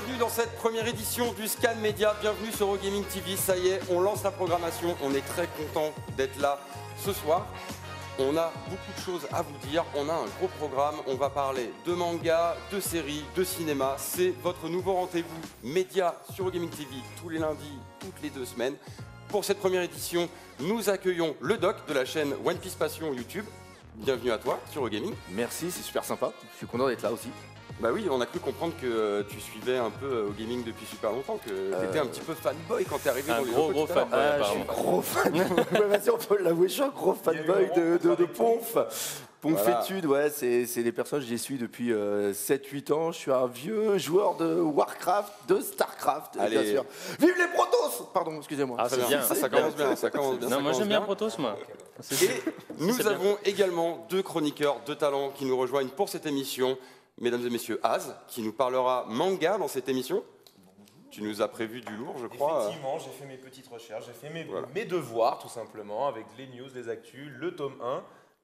bienvenue dans cette première édition du Scan Média, bienvenue sur Eurogaming TV, ça y est, on lance la programmation, on est très content d'être là ce soir. On a beaucoup de choses à vous dire, on a un gros programme, on va parler de manga, de séries, de cinéma, c'est votre nouveau rendez-vous média sur Eurogaming TV tous les lundis, toutes les 2 semaines. Pour cette première édition, nous accueillons le doc de la chaîne One Piece Passion YouTube. Bienvenue à toi sur Eurogaming. Merci, c'est super sympa, je suis content d'être là aussi. Bah oui, on a cru comprendre que tu suivais un peu au gaming depuis super longtemps, que tu étais un petit peu fanboy quand t'es arrivé dans les gros fanboy. Je suis gros fan, vas-y on peut l'avouer, je suis un gros fanboy de Ponf. Ponf Voilà. Études, ouais, c'est des personnes que j'y suis depuis 7-8 ans. Je suis un vieux joueur de Warcraft, de Starcraft, Allez. bien sûr. Vive les Protoss! Pardon, excusez-moi. Ah, c'est bien. Ça commence bien, ça commence bien. Non, ça moi commence j'aime bien Protoss, moi. Et nous c'est bien. avons également 2 chroniqueurs de talent qui nous rejoignent pour cette émission. Mesdames et messieurs, Az, qui nous parlera manga dans cette émission. Tu nous as prévu du lourd, je crois. Effectivement, j'ai fait mes petites recherches, j'ai fait Voilà. mes devoirs tout simplement avec les news, les actus, le tome 1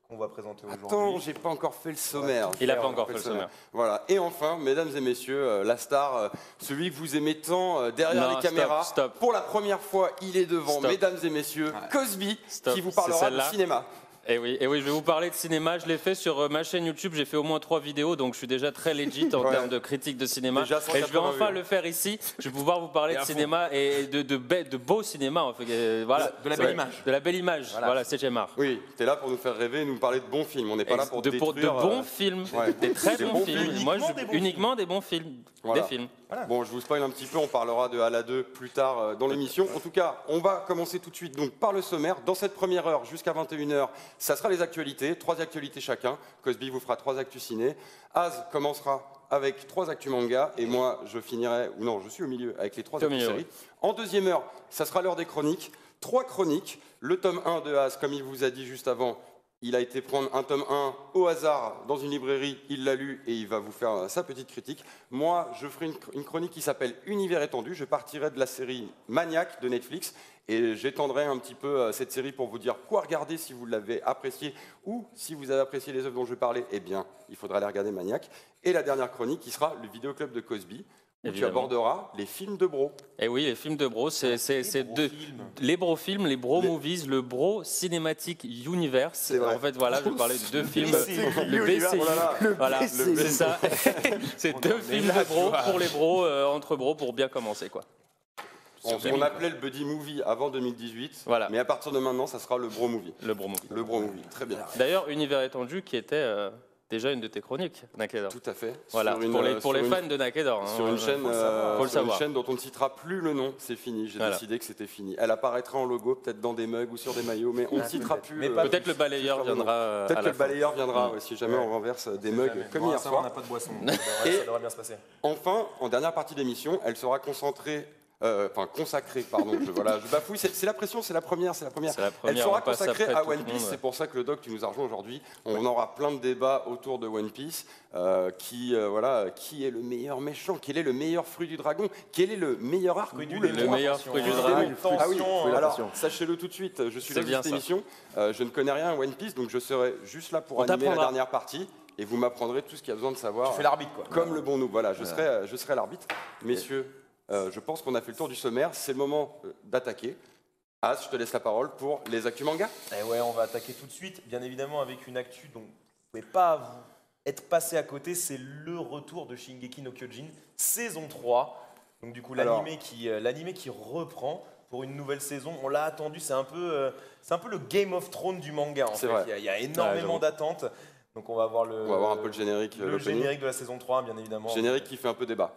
qu'on va présenter aujourd'hui. Attends, j'ai pas encore fait le sommaire. Il a pas encore fait le sommaire. Voilà. Et enfin, mesdames et messieurs, la star, celui que vous aimez tant derrière Non, les caméras. stop. Pour la première fois, il est devant, Stop. mesdames et messieurs, Cosby, Stop. qui vous C'est parlera de celle-là. cinéma. Et oui, je vais vous parler de cinéma. Je l'ai fait sur ma chaîne YouTube. J'ai fait au moins 3 vidéos, donc je suis déjà très legit en Ouais. termes de critique de cinéma. Déjà Et je vais 180 enfin vues. le faire ici. Je vais pouvoir vous parler de cinéma et de beau cinéma. En fait. Voilà. De la belle image. De la belle image. Voilà, c'est art. Oui, t'es là pour nous faire rêver, nous parler de bons films. On n'est pas là pour de détruire. bons films, ouais. des très Des bons bons films. films. Moi, Uniquement uniquement des bons des bons films. Voilà. Des films. Bon, je vous spoil un petit peu, on parlera de Hala 2 plus tard dans l'émission. En tout cas, on va commencer tout de suite donc, par le sommaire. Dans cette première heure, jusqu'à 21h, ça sera les actualités, 3 actualités chacun. Cosby vous fera 3 actus ciné. Az commencera avec 3 actus manga et moi, je finirai, ou non, je suis au milieu, avec les 3 T'es au actus milieu, séries. En deuxième heure, ça sera l'heure des chroniques. 3 chroniques. Le tome 1 de Az, comme il vous a dit juste avant, il a été prendre un tome 1 au hasard dans une librairie, il l'a lu et il va vous faire sa petite critique. Moi, je ferai une chronique qui s'appelle Univers étendu. Je partirai de la série Maniac de Netflix et j'étendrai un petit peu cette série pour vous dire quoi regarder si vous l'avez apprécié ou si vous avez apprécié les œuvres dont je parlais, eh bien, il faudra aller regarder Maniac. Et la dernière chronique qui sera le vidéoclub de Cosby. Où tu Évidemment. aborderas les films de bro. Et oui, les films de bro, c'est les bro films, les bro movies, le bro cinématique universe. vrai. En fait, voilà, je parlais de 2 films. Le BCU. Oh là là. Voilà, BCU. c'est ça. C'est 2 films de bro pour les bros, entre bros, pour bien commencer, quoi. On appelait le buddy movie avant 2018, Voilà. mais à partir de maintenant, ça sera le bro movie. Le bro movie. Le bro movie, très bien. D'ailleurs, Univers étendu, qui était déjà une de tes chroniques, Nakedor. Tout à fait. Voilà, Sur une, pour les sur une- fans de Nakedor. Sur une chaîne, Faut le sur une savoir. chaîne dont on ne citera plus le nom, c'est fini. J'ai Voilà. décidé que c'était fini. Elle apparaîtra en logo, peut-être dans des mugs ou sur des maillots, mais on ne citera plus. Mais pas Peut-être le balayeur viendra Peut-être à que la le fin. balayeur viendra si jamais on renverse des mugs comme hier ça, on soir. n'a pas de boisson, Et- ça devrait bien se passer. Enfin, en dernière partie d'émission, elle sera consacrée, pardon, je bafouille, c'est la pression, c'est la première. C'est la Elle première, sera on passe consacrée après à tout le One Piece, monde, c'est ouais. pour ça que le doc, tu nous as rejoint aujourd'hui. On aura plein de débats autour de One Piece, qui est le meilleur méchant, quel est le meilleur fruit du dragon, quel est le meilleur arc Fruit du ou démon, le meilleur attention, fruit du hein. dragon. Ah oui, Attention, alors sachez-le tout de suite, je suis là C'est pour bien cette ça. émission, je ne connais rien à One Piece, donc je serai juste là pour On animer la t'apprendra. dernière partie. Et vous m'apprendrez tout ce qu'il y a besoin de savoir. Tu fais l'arbitre, quoi. Comme le bon nous. Voilà, je serai l'arbitre. Messieurs, je pense qu'on a fait le tour du sommaire. C'est le moment d'attaquer. Az, je te laisse la parole pour les actus manga. Et ouais, on va attaquer tout de suite, bien évidemment avec une actu dont vous ne pouvez pas vous être passé à côté, c'est le retour de Shingeki no Kyojin, saison 3. Donc du coup, Alors. l'anime qui reprend pour une nouvelle saison. On l'a attendu, c'est un peu le Game of Thrones du manga. En C'est fait. vrai. Il y a énormément j'avoue. d'attentes. Donc on va voir On va voir un peu le générique. le l'opening. générique de la saison 3, bien évidemment. Générique qui fait un peu débat.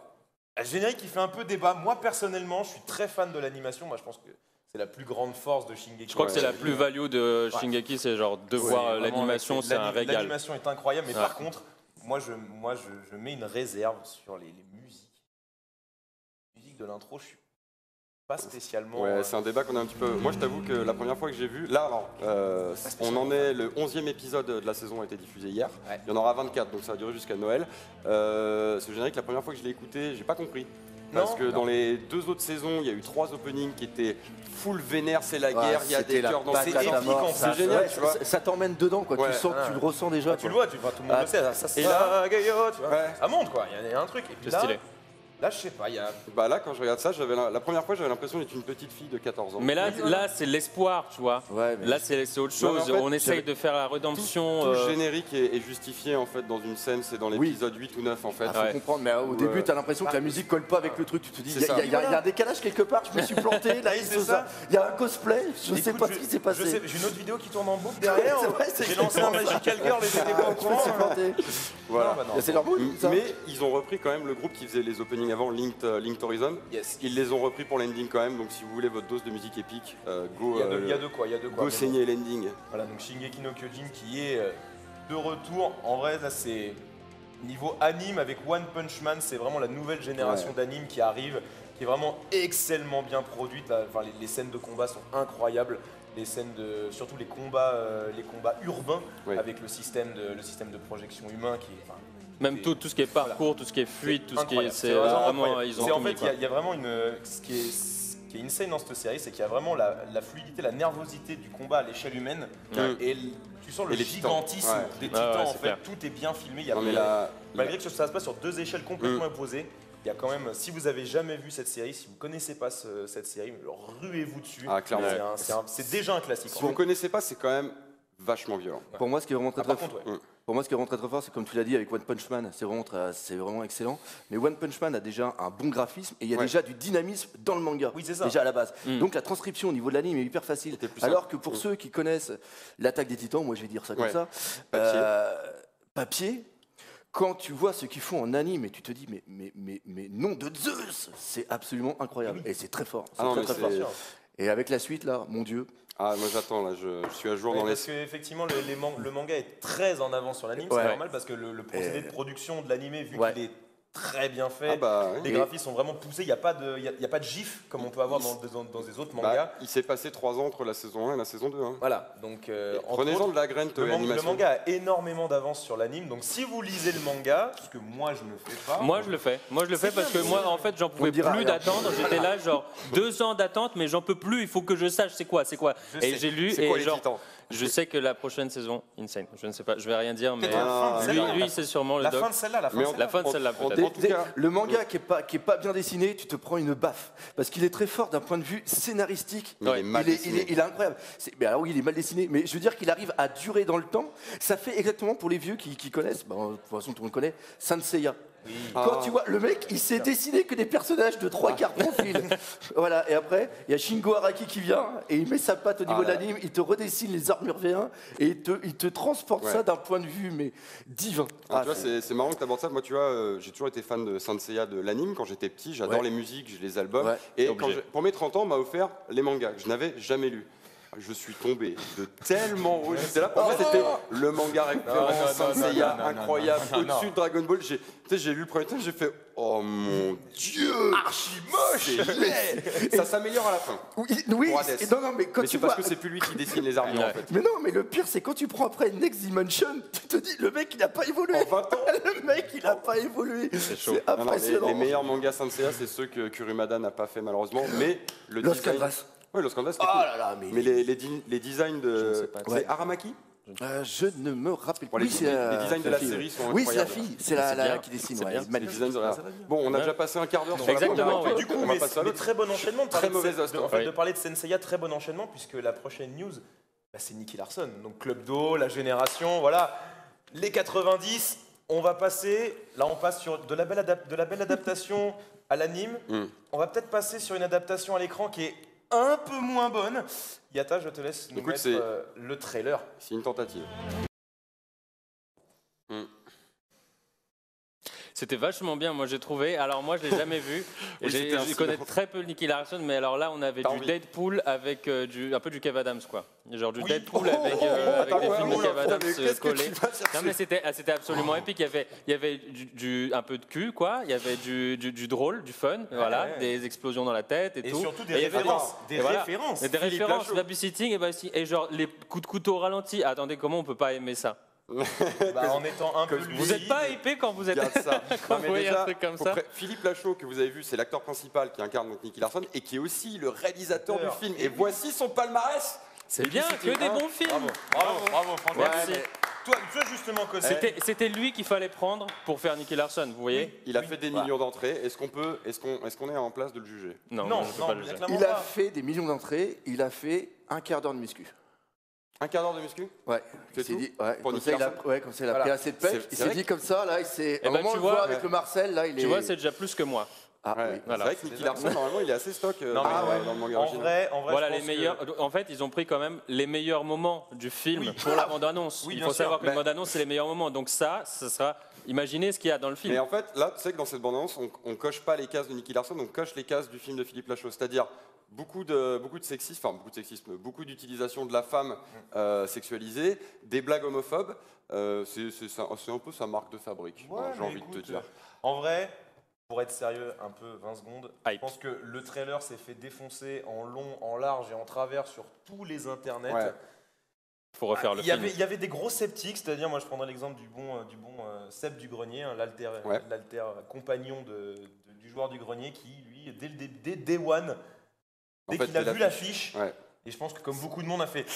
Un générique qui fait un peu débat. Moi, personnellement, je suis très fan de l'animation. Moi, je pense que c'est la plus grande force de Shingeki. Je crois que c'est la plus-value de Shingeki, c'est genre de voir Vraiment, l'animation, c'est un régal. L'animation est incroyable, mais Ouais. par contre, moi, je mets une réserve sur les musiques. Les musiques de l'intro, je suis pas spécialement. Ouais, c'est un débat qu'on a un petit peu. Moi, je t'avoue que la première fois que j'ai vu. Là, alors, on en est. Le 11e épisode de la saison a été diffusé hier. Ouais. Il y en aura 24, donc ça va durer jusqu'à Noël. Ce générique, la première fois que je l'ai écouté, j'ai pas compris. Parce Non, que non. dans les 2 autres saisons, il y a eu 3 openings qui étaient full vénère, c'est la guerre, il y a des cœurs dans patate le à sang. mort, C'est ça. génial, Ouais, tu vois. ça t'emmène dedans, quoi. Ouais. Tu sens que tu le ressens déjà. Tu le quoi. vois, tout le monde Ah, le sait, ça et là- tu vois. Ouais. Ça monte quoi, il y a un truc. Et puis C'est là, stylé. Là, je sais pas, il y a. Bah là, quand je regarde ça, la première fois, j'avais l'impression d'être une petite fille de 14 ans. Mais là, c'est l'espoir, tu vois. Ouais, mais- Là, c'est autre Non, mais chose. en fait, On essaye de faire la rédemption. Tout le générique est justifié en fait dans une scène, c'est dans l'épisode 8 ou 9 en fait. Ah, faut Ouais. comprendre, mais au début, t'as l'impression que la musique colle pas avec le truc. Tu te dis, C'est il y, ça. a- y a un décalage quelque part, je me suis planté, là, Oui, il c'est faut ça. ça. Il y a un cosplay, je sais Écoute, pas ce qui s'est passé. Je sais, j'ai une autre vidéo qui tourne en boucle derrière. C'est vrai, c'est J'ai lancé un Magical Girl et j'étais pas au Je me suis courant. planté. Voilà. Non, bah non. C'est leur mood, ça. Mais ils ont repris quand même le groupe qui faisait les openings avant, Linked Horizon. Yes. Ils les ont repris pour l'ending quand même, donc si vous voulez votre dose de musique épique, go, Il y a de quoi. go mais saigner l'ending. Voilà, donc Shingeki no Kyojin qui est de retour. En vrai, là, c'est niveau anime avec One Punch Man, c'est vraiment la nouvelle génération d'anime qui arrive, qui est vraiment excellemment bien produite. Là, enfin, les scènes de combat sont incroyables. Les scènes surtout les combats urbains Ouais. avec le système de projection humain qui est. Enfin, Même tout ce qui est parcours, tout ce qui est fuite, tout ce qui est. incroyable. C'est vraiment vraiment. incroyable. Ils ont C'est en tout fait, mis, quoi. il y a vraiment ce qui est insane dans cette série, c'est qu'il y a vraiment la fluidité, la nervosité du combat à l'échelle humaine. Ouais. Et tu sens le Et les titans. gigantisme Ouais. des Ouais, titans. ouais, En c'est fait, clair. tout est bien filmé. Il y a Non mais là, Malgré que ça se passe sur deux échelles complètement opposées, il y a quand même, si vous avez jamais vu cette série, si vous connaissez pas cette série, ruez-vous dessus. Ah, clairement. C'est déjà un classique. si vous ne connaissez pas, c'est quand même vachement violent. Pour moi, ce qui est vraiment très, Par très contre, ouais. Pour moi, ce qui est vraiment très très fort, c'est comme tu l'as dit avec One Punch Man, c'est vraiment excellent. Mais One Punch Man a déjà un bon graphisme et il y a Ouais. déjà du dynamisme dans le manga, Oui, c'est ça. déjà à la base. Donc la transcription au niveau de l'anime est hyper facile. C'était plus Alors simple. que pour ceux qui connaissent l'attaque des Titans, moi je vais dire ça comme Ouais. ça, Papier. papier. Quand tu vois ce qu'ils font en anime et tu te dis mais nom de Zeus, c'est absolument incroyable et c'est très fort, c'est Ah non, très mais très c'est- fort. sûr. Et avec la suite là, mon Dieu. Ah, moi j'attends, là, je suis à jour dans les. Parce qu'effectivement, le manga est très en avance sur l'anime, Ouais. c'est normal parce que le procédé de production de l'animé, vu Ouais. qu'il est très bien fait, Ah bah, ouais. les graphismes sont vraiment poussés, il n'y a pas de gif comme on peut avoir dans des autres mangas. Bah, il s'est passé 3 ans entre la saison 1 et la saison 2. Hein. Voilà, donc entre Prenez-en autres, de la graine, le animation. manga a énormément d'avance sur l'anime, donc si vous lisez le manga, ce que moi je ne fais pas. Moi je le fais. Moi je le fais C'est parce que bien, moi en fait j'en pouvais me dira plus rien. d'attendre. J'étais là genre 2 ans d'attente mais j'en peux plus. Il faut que je sache c'est quoi. Je Et sais. j'ai lu C'est et quoi les genre titans je sais que la prochaine saison insane. Je ne sais pas. Je vais rien dire mais Peut-être la fin de celle-là. lui c'est sûrement le La doc. fin de celle-là, la fin Mais de en- celle-là. La fin de celle-là En peut-être. tout cas- Le manga qui est pas bien dessiné, tu te prends une baffe parce qu'il est très fort d'un point de vue scénaristique. Mais il est mal dessiné. Il est incroyable. Mais alors oui, il est mal dessiné, mais je veux dire qu'il arrive à durer dans le temps. Ça fait exactement pour les vieux qui connaissent, de toute façon tout le monde connaît, Saint Seiya. Quand tu vois le mec, il s'est dessiné que des personnages de 3 quarts profil. Voilà, et après, il y a Shingo Araki qui vient et il met sa patte au niveau de là. l'anime, il te redessine les armures V1 et il te transporte Ouais. ça d'un point de vue mais divin. Ah, Ah, tu vois, c'est marrant que tu abordes ça. Moi, tu vois, j'ai toujours été fan de Saint Seiya de l'anime quand j'étais petit. J'adore Ouais. les musiques, j'ai les albums. Ouais, Et obligé. pour mes 30 ans, on m'a offert les mangas que je n'avais jamais lus. Je suis tombé de tellement haut. J'étais là, pour moi, c'était le manga référent non, Saint non, Seiya, non, non, incroyable, non, non. au-dessus de Dragon Ball. Tu sais, j'ai lu le premier temps, j'ai fait oh mon Dieu, archi moche. Ça s'améliore à la fin. Oui, Pour Hades. non, mais quand Mais tu c'est vois, parce que c'est plus lui qui dessine les armures en Ouais. fait. mais non, mais le pire, c'est quand tu prends après Next Dimension, tu te dis, le mec, il n'a pas évolué. En 20 ans. Le mec, il n'a pas évolué. chaud. C'est Non, non, impressionnant. les meilleurs mangas Saint Seiya, c'est ceux que Kurumada n'a pas fait malheureusement, mais le Los design. Canvas. Ouais, Los Canvas, c'était Oh cool. là là, mais, Mais les designs Je ne de. sais pas. C'est Ouais. Aramaki. je ne me rappelle Bon, plus. les- c'est les designs de la fille, série sont Oui, c'est la incroyables. fille. C'est la bien. qui dessine. C'est Ouais, bien. elle est Les magnifique. designs de la- Bon, on a déjà passé un quart d'heure sur la Exactement, première. oui. Mais du coup, on va mais, passer à mais l'autre. très bon enchaînement. de parler Très de mauvaise Sen- host, de- hein. en fait, Oui. de parler de Senseiya, très bon enchaînement, puisque la prochaine news, bah, c'est Nicky Larson. Donc Club Do, la génération, voilà. Les 90, on va passer, là on passe sur de la belle adaptation à l'anime. On va peut-être passer sur une adaptation à l'écran qui est un peu moins bonne. Yata, je te laisse nous Écoute, mettre c'est- le trailer. C'est une tentative. C'était vachement bien, moi j'ai trouvé. Alors moi je l'ai jamais vu. Oui, c'était un Je connais silence. très peu Nicky Larson, mais alors là on avait T'as du envie. Deadpool avec un peu du Kev Adams quoi. Genre du Oui. Deadpool avec Attends, des ouais, films de oula, Kev Adams qu'est-ce que collés. tu vas chercher Non mais c'était absolument épique. Il y avait un peu de cul quoi. Il y avait du drôle, du fun, voilà, ouais. des explosions dans la tête et, Et tout. surtout Et des il y avait références. et Des voilà. références. Et des Philippe références, Lachaud. babysitting et genre les coups de couteau au ralenti. Attendez, comment on peut pas aimer ça? Bah, en étant un peu que- Vous êtes pas épais quand vous êtes Regarde ça. quand Non, mais vous voyez déjà, un truc comme faut ça. Philippe Lachaud, que vous avez vu, c'est l'acteur principal qui incarne donc Nicky Larson et qui est aussi le réalisateur du film. Et voici son palmarès. C'est bien, que des bons films. Bravo, franchement. Merci. Ouais, Toi justement, Cossé. C'était lui qu'il fallait prendre pour faire Nicky Larson, vous voyez? Il a fait des millions d'entrées. Est-ce qu'on est en place de le juger? Non, je peux pas le juger. Il a fait des millions d'entrées, il a fait un quart d'heure de muscu. Un quart d'heure de muscu? Ouais. C'est Il s'est tout dit, ouais, Pour comme Nicky ça, il a, Larson ouais, comme ça, il a Voilà. pris assez de pêche. C'est Il s'est vrai dit comme ça, là, il s'est. Eh À un ben, moment, tu on le vois, voit avec le Marcel, là, il est. Tu vois, c'est déjà plus que moi. Ah, Ouais. oui. Voilà. C'est vrai que Nicky Larson, normalement, il est assez stock Non, mais dans le manga En original. vrai, Voilà je les pense meilleurs. En fait, ils ont pris quand même les meilleurs moments du film Oui. pour la bande-annonce. Oui, Il bien faut sûr. savoir que la bande-annonce, c'est les meilleurs moments. Donc ça sera. Imaginez ce qu'il y a dans le film. Mais en fait, là, tu sais que dans cette bande-annonce, on coche pas les cases de Nicky Larson, on coche les cases du film de Philippe Lachaud. C'est-à-dire beaucoup de sexisme, beaucoup d'utilisation de la femme sexualisée, des blagues homophobes. C'est un peu sa marque de fabrique, Ouais, j'ai mais envie de te écoute, dire. En vrai, pour être sérieux, un peu 20 secondes, je Hype. pense que le trailer s'est fait défoncer en long, en large et en travers sur tous les internets. Ouais. Faut refaire le Il film. y avait des gros sceptiques, c'est-à-dire, moi je prendrais l'exemple du bon Seb du Grenier, hein, l'alter compagnon du joueur du Grenier, qui lui, dès Day One, dès qu'il a vu l'affiche, Ouais. et je pense que comme beaucoup de monde a fait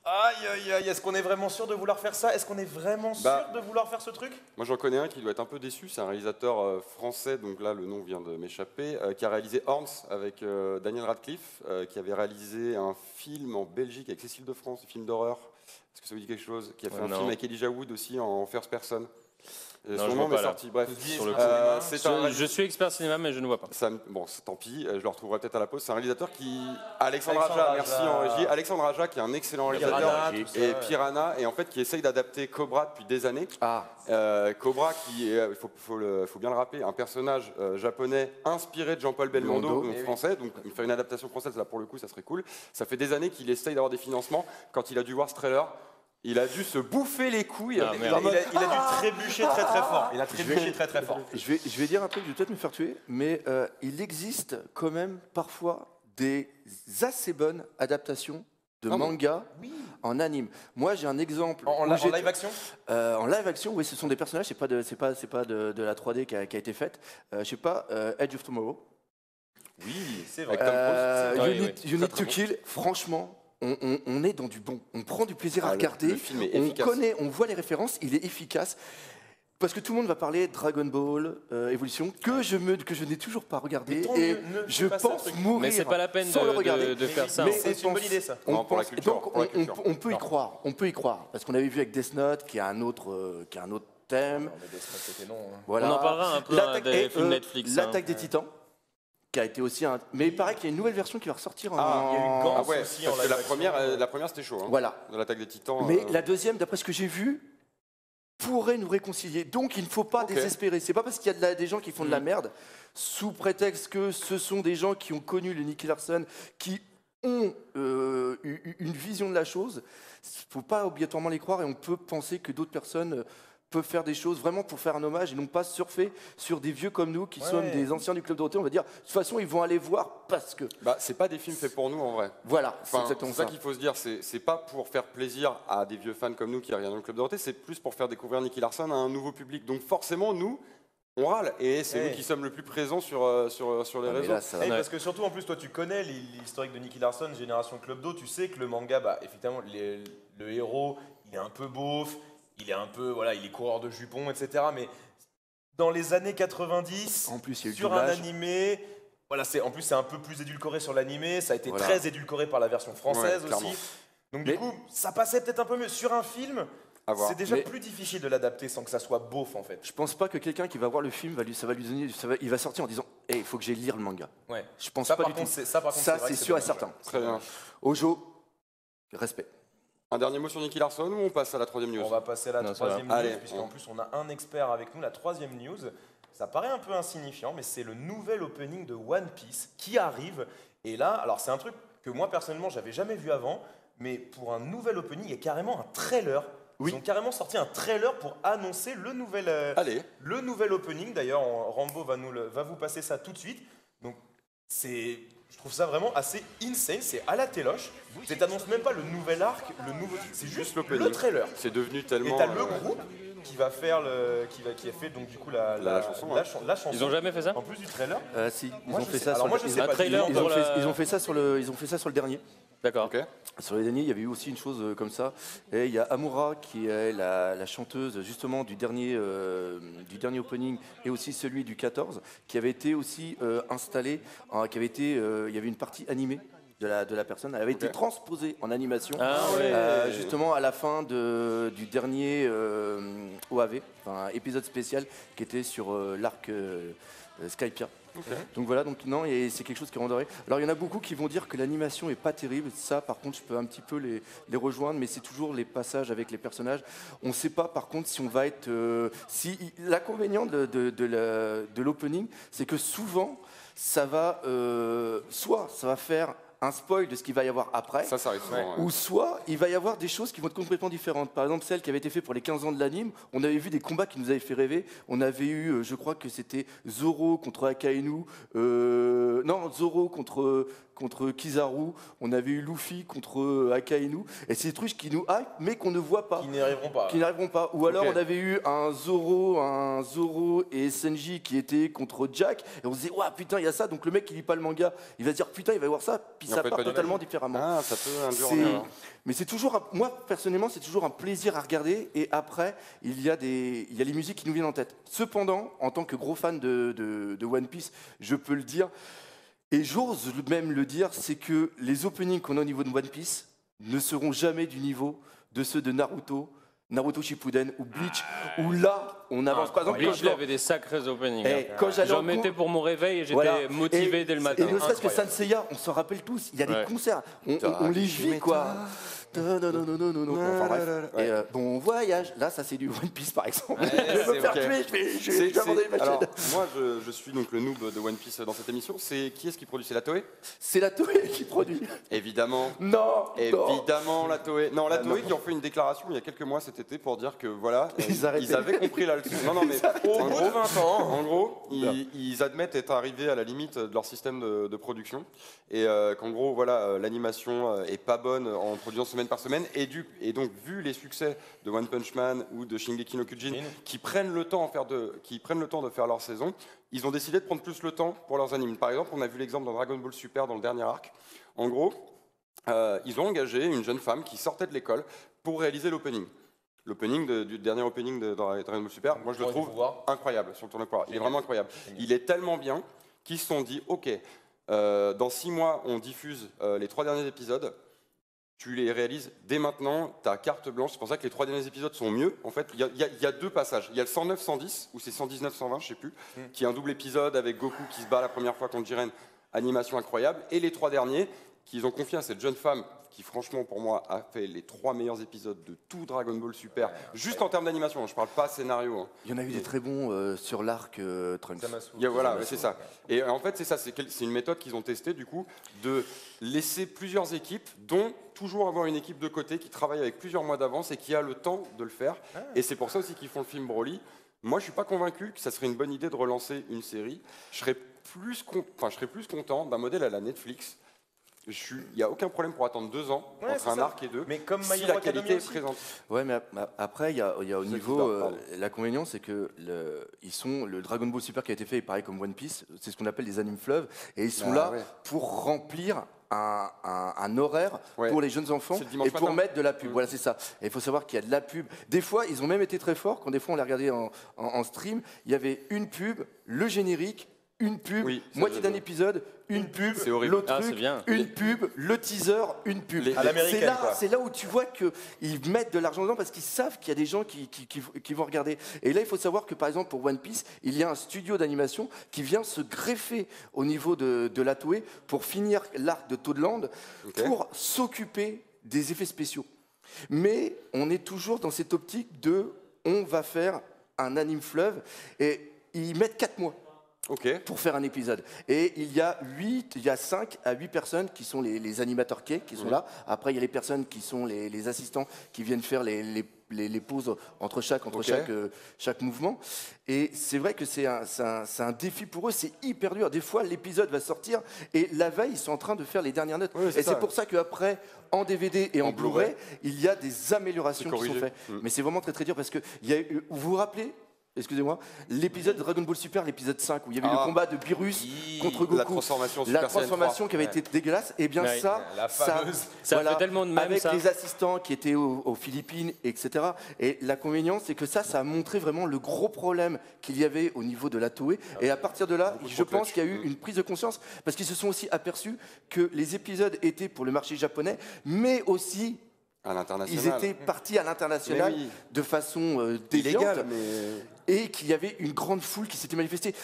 aïe aïe aïe, est-ce qu'on est vraiment sûr de vouloir faire ça? Est-ce qu'on est vraiment sûr de vouloir faire ce truc? Moi, j'en connais un qui doit être un peu déçu. C'est un réalisateur français, donc là, le nom vient de m'échapper, qui a réalisé Horns avec Daniel Radcliffe, qui avait réalisé un film en Belgique avec Cécile de France, un film d'horreur. Est-ce que ça vous dit quelque chose? Qui a fait un Non. film avec Elijah Wood aussi en first person. Non, Son je nom vois est pas, là. sorti. Bref, Sur le coup. c'est un Je suis expert cinéma, mais je ne vois pas. Bon, tant pis, je le retrouverai peut-être à la pause. C'est un réalisateur Alexandre Alexandre Aja, merci Aja. en régie. Alexandre Aja, qui est un excellent réalisateur, Piranha, tout ça, et ouais. Piranha, et en fait qui essaye d'adapter Cobra depuis des années. Ah, Cobra, qui est, il faut bien le rappeler, un personnage japonais inspiré de Jean-Paul Belmondo, Belmondo. donc français, donc faire une adaptation française, là pour le coup, ça serait cool. Ça fait des années qu'il essaye d'avoir des financements. Quand il a dû voir ce trailer, il a dû se bouffer les couilles. Ah, Il merde. a dû trébucher très très fort. Il a trébuché très très fort. je vais dire un truc, je vais peut-être me faire tuer, mais il existe quand même parfois des assez bonnes adaptations de Ah bon manga en anime. Moi, j'ai un exemple. En où live j'ai- action? En live action, oui, ce sont des personnages, c'est pas de la 3D qui a été faite. Je sais pas, Edge of Tomorrow. Oui, c'est Avec vrai. Tom Cruise. Oui, You Need Très, to très Kill, franchement, on est dans du bon. On prend du plaisir à Ah, regarder. le film est On efficace. connaît, on voit les références, il est efficace. Parce que tout le monde va parler Dragon Ball Evolution, que je n'ai toujours pas regardé. Mais tant Et mieux, ne je fais pas ça, pense truc. mourir Mais c'est pas la peine sans le regarder. de faire ça. Mais en fait. C'est une bonne idée, ça. Non, pour la culture, donc, pour la culture. on peut y Non. croire. On peut y croire. Parce qu'on avait vu avec Death Note, qui a un autre thème. Non, mais Death Note, c'était non. hein. Voilà. On en parlera un peu L'attaque- des et, films Netflix. L'attaque des Titans, qui a été aussi un. Mais il paraît qu'il y a une nouvelle version qui va ressortir en. Ah, il y a eu Gantz Ah ouais, aussi parce en que live la action. première c'était chaud. Hein. Voilà. De l'attaque des titans. Mais la deuxième, d'après ce que j'ai vu, pourrait nous réconcilier. Donc il ne faut pas Ok. désespérer. C'est pas parce qu'il y a des gens qui font de la merde, sous prétexte que ce sont des gens qui ont connu le Nicky Larson, qui ont une vision de la chose. Il ne faut pas obligatoirement les croire et on peut penser que d'autres personnes peuvent faire des choses vraiment pour faire un hommage et non pas surfer sur des vieux comme nous qui Ouais. sommes des anciens du Club Dorothée. On va dire, de toute façon, ils vont aller voir parce que. Bah, c'est pas des films faits pour nous en vrai. Voilà, c'est Enfin, exactement c'est ça ça. qu'il faut se dire, c'est pas pour faire plaisir à des vieux fans comme nous qui regardent dans le Club Dorothée, c'est plus pour faire découvrir Nicky Larson à un nouveau public. Donc forcément, nous, on râle. Et c'est Ouais. nous qui sommes le plus présents sur les Ah, mais réseaux. là, ça va. Eh, parce que surtout en plus toi tu connais l'historique de Nicky Larson, Génération Club Do, tu sais que le manga, bah effectivement le héros il est un peu beauf, il est un peu voilà, il est coureur de jupons, etc. Mais dans les années 90, En plus, il y a eu le sur un doublage. animé, voilà, c'est un peu plus édulcoré sur l'animé, ça a été Voilà. très édulcoré par la version française Ouais, clairement. aussi. Donc Mais- du coup, ça passait peut-être un peu mieux sur un film. À voir. C'est déjà Mais- plus difficile de l'adapter sans que ça soit beauf en fait. Je pense pas que quelqu'un qui va voir le film ça va lui donner, il va sortir en disant, il faut que j'aille lire le manga. Ouais. Je pense Ça pas par du contre, tout. c'est Ça, vrai c'est que sûr et dommage, certain. ouais. Très bien. Ojo, respect. Un dernier mot sur Nicky Larson ou on passe à la troisième news? On va passer à la Non, ça va. troisième news, Allez, puisqu'en plus on a un expert avec nous. La troisième news, ça paraît un peu insignifiant, mais c'est le nouvel opening de One Piece qui arrive. Et là, alors c'est un truc que moi personnellement j'avais jamais vu avant, mais pour un nouvel opening, il y a carrément un trailer. Oui. Ils ont carrément sorti un trailer pour annoncer le nouvel Allez, opening. D'ailleurs, Rambo va vous passer ça tout de suite. Donc je trouve ça vraiment assez insane, c'est à la téloche. Tu t'annonces même pas le nouvel arc, c'est juste l'opening. le trailer. c'est devenu Et tellement. t'as le groupe qui va faire qui a fait donc du coup La chanson, ouais. la chanson. Ils ont jamais fait ça? En plus du trailer. Si, ils Moi, ont je fait sais- ça alors sur moi, le- je ils sais ont- pas, trailer ils pour ont fait- la- ils ont fait ça sur le dernier. D'accord. Ok. Sur les derniers, il y avait eu aussi une chose comme ça. Et il y a Amura qui est la chanteuse justement du dernier opening et aussi celui du 14 qui avait été aussi installé, il y avait une partie animée de la personne. Elle avait été transposée en animation justement à la fin du dernier OAV, enfin, épisode spécial qui était sur l'arc Skypia. Ok. Donc voilà, donc non, et c'est quelque chose qui renderait. Alors il y en a beaucoup qui vont dire que l'animation est pas terrible. Ça, par contre, je peux un petit peu les rejoindre, mais c'est toujours les passages avec les personnages. On ne sait pas, par contre, si on va être. L'inconvénient de l'opening, c'est que souvent, ça va soit ça va faire un spoil de ce qu'il va y avoir après. Ça arrive souvent. Ou soit il va y avoir des choses qui vont être complètement différentes. Par exemple, celle qui avait été faite pour les 15 ans de l'anime, on avait vu des combats qui nous avaient fait rêver. On avait eu, je crois que c'était Zoro contre Akainu, Zoro contre Kizaru, on avait eu Luffy contre Akainu, et c'est des trucs qui nous hype, mais qu'on ne voit pas. Qui n'y arriveront pas. Ou alors on avait eu un Zoro et Senji qui étaient contre Jack, et on se disait, ouah putain, il y a ça, donc le mec qui lit pas le manga, il va se dire, putain, il va y voir ça, puis ça part totalement différemment. Ah, ça peut induire en erreur. Mais c'est toujours, moi personnellement, c'est toujours un plaisir à regarder, et après, il y a les musiques qui nous viennent en tête. Cependant, en tant que gros fan de One Piece, je peux le dire, et j'ose même le dire, c'est que les openings qu'on a au niveau de One Piece ne seront jamais du niveau de ceux de Naruto Shippuden ou Bleach, où là, on avance. Par exemple, Bleach, il avait des sacrés openings. J'en mettais pour mon réveil et j'étais motivé dès le matin. Et ne serait-ce que Sanseiya, on s'en rappelle tous, il y a des concerts, on les vit quoi. Non. Enfin bref. Et bon voyage. Là, ça c'est du One Piece par exemple. Je vais me faire tuer. Je vais abandonner ma chaîne. Alors, moi, je suis donc le noob de One Piece dans cette émission. Qui est-ce qui produit? C'est la Toei? C'est la Toei qui produit. Évidemment. Non. Évidemment, la Toei. Non, la Toei qui ont fait une déclaration il y a quelques mois cet été pour dire que voilà, ils avaient compris la leçon. Non, mais au bout de 20 ans. En gros, ils admettent être arrivés à la limite de leur système de production et qu'en gros, voilà, l'animation est pas bonne en produisant semaine par semaine et donc vu les succès de One Punch Man ou de Shingeki no Kyojin qui prennent le temps de faire leur saison, ils ont décidé de prendre plus le temps pour leurs animes. Par exemple, on a vu l'exemple dans Dragon Ball Super dans le dernier arc. En gros, ils ont engagé une jeune femme qui sortait de l'école pour réaliser l'opening. L'opening du dernier opening de Dragon Ball Super, moi je le trouve incroyable sur le tournoi pouvoir. Il est vraiment incroyable. Il est tellement bien qu'ils se sont dit, ok, dans 6 mois on diffuse les 3 derniers épisodes. Tu les réalises dès maintenant, tu as carte blanche. C'est pour ça que les 3 derniers épisodes sont mieux. En fait, il y a 2 passages. Il y a le 109-110, ou c'est 119-120, je sais plus, qui est un double épisode avec Goku qui se bat la première fois contre Jiren, animation incroyable. Et les 3 derniers, qu'ils ont confié à cette jeune femme qui, franchement, pour moi, a fait les 3 meilleurs épisodes de tout Dragon Ball Super, juste en termes d'animation. Je parle pas scénario. Hein. Il y en a eu des très bons sur l'arc Trunks. Voilà, c'est ça. Et en fait, c'est ça. C'est une méthode qu'ils ont testée, du coup, de laisser plusieurs équipes, dont toujours avoir une équipe de côté qui travaille avec plusieurs mois d'avance et qui a le temps de le faire. Et c'est pour ça aussi qu'ils font le film Broly. Moi, je suis pas convaincu que ça serait une bonne idée de relancer une série. Je serais plus content d'un modèle à la Netflix. Il n'y a aucun problème pour attendre 2 ans entre un arc et 2. Mais comme si la qualité est présente. Ouais, mais après, il y a au niveau. L'inconvénient, c'est que le Dragon Ball Super qui a été fait, pareil comme One Piece, c'est ce qu'on appelle des animes fleuves. Et ils sont là pour remplir un horaire pour les jeunes enfants et pour mettre de la pub. Voilà, c'est ça. Et il faut savoir qu'il y a de la pub. Des fois, ils ont même été très forts. Quand des fois, on les regardait en stream, il y avait une pub, le générique, une pub, moitié d'un épisode, une pub, l'autre truc, une pub, le teaser, une pub. C'est là où tu vois qu'ils mettent de l'argent dedans parce qu'ils savent qu'il y a des gens qui vont regarder. Et là, il faut savoir que par exemple pour One Piece, il y a un studio d'animation qui vient se greffer au niveau de la Toei pour finir l'arc de Toadland pour s'occuper des effets spéciaux. Mais on est toujours dans cette optique on va faire un anime fleuve et ils mettent 4 mois. Pour faire un épisode. Et il y a 5 à 8 personnes qui sont les animateurs qui sont là. Après, il y a les personnes qui sont les assistants qui viennent faire les pauses entre chaque mouvement. Et c'est vrai que c'est un défi pour eux, c'est hyper dur. Des fois, l'épisode va sortir et la veille, ils sont en train de faire les dernières notes. Et c'est pour ça qu'après, en DVD et en Blu-ray, il y a des améliorations qui sont faites. Mais c'est vraiment très très dur parce que vous vous rappelez excusez-moi, l'épisode de Dragon Ball Super, l'épisode 5, où il y avait le combat de Beerus contre Goku. La transformation La transformation qui avait été dégueulasse. Et bien Ouais. La fameuse. Ça fait tellement de mèmes, avec ça. les assistants qui étaient aux Philippines, etc. Et l'inconvénient, c'est que ça a montré vraiment le gros problème qu'il y avait au niveau de la Toei. Et à partir de là, je pense qu'il y a eu une prise de conscience, parce qu'ils se sont aussi aperçus que les épisodes étaient pour le marché japonais, mais aussi À l'international. ils étaient partis à l'international Mais oui. de façon déviante, Illégal, mais. et qu'il y avait une grande foule qui s'était manifestée.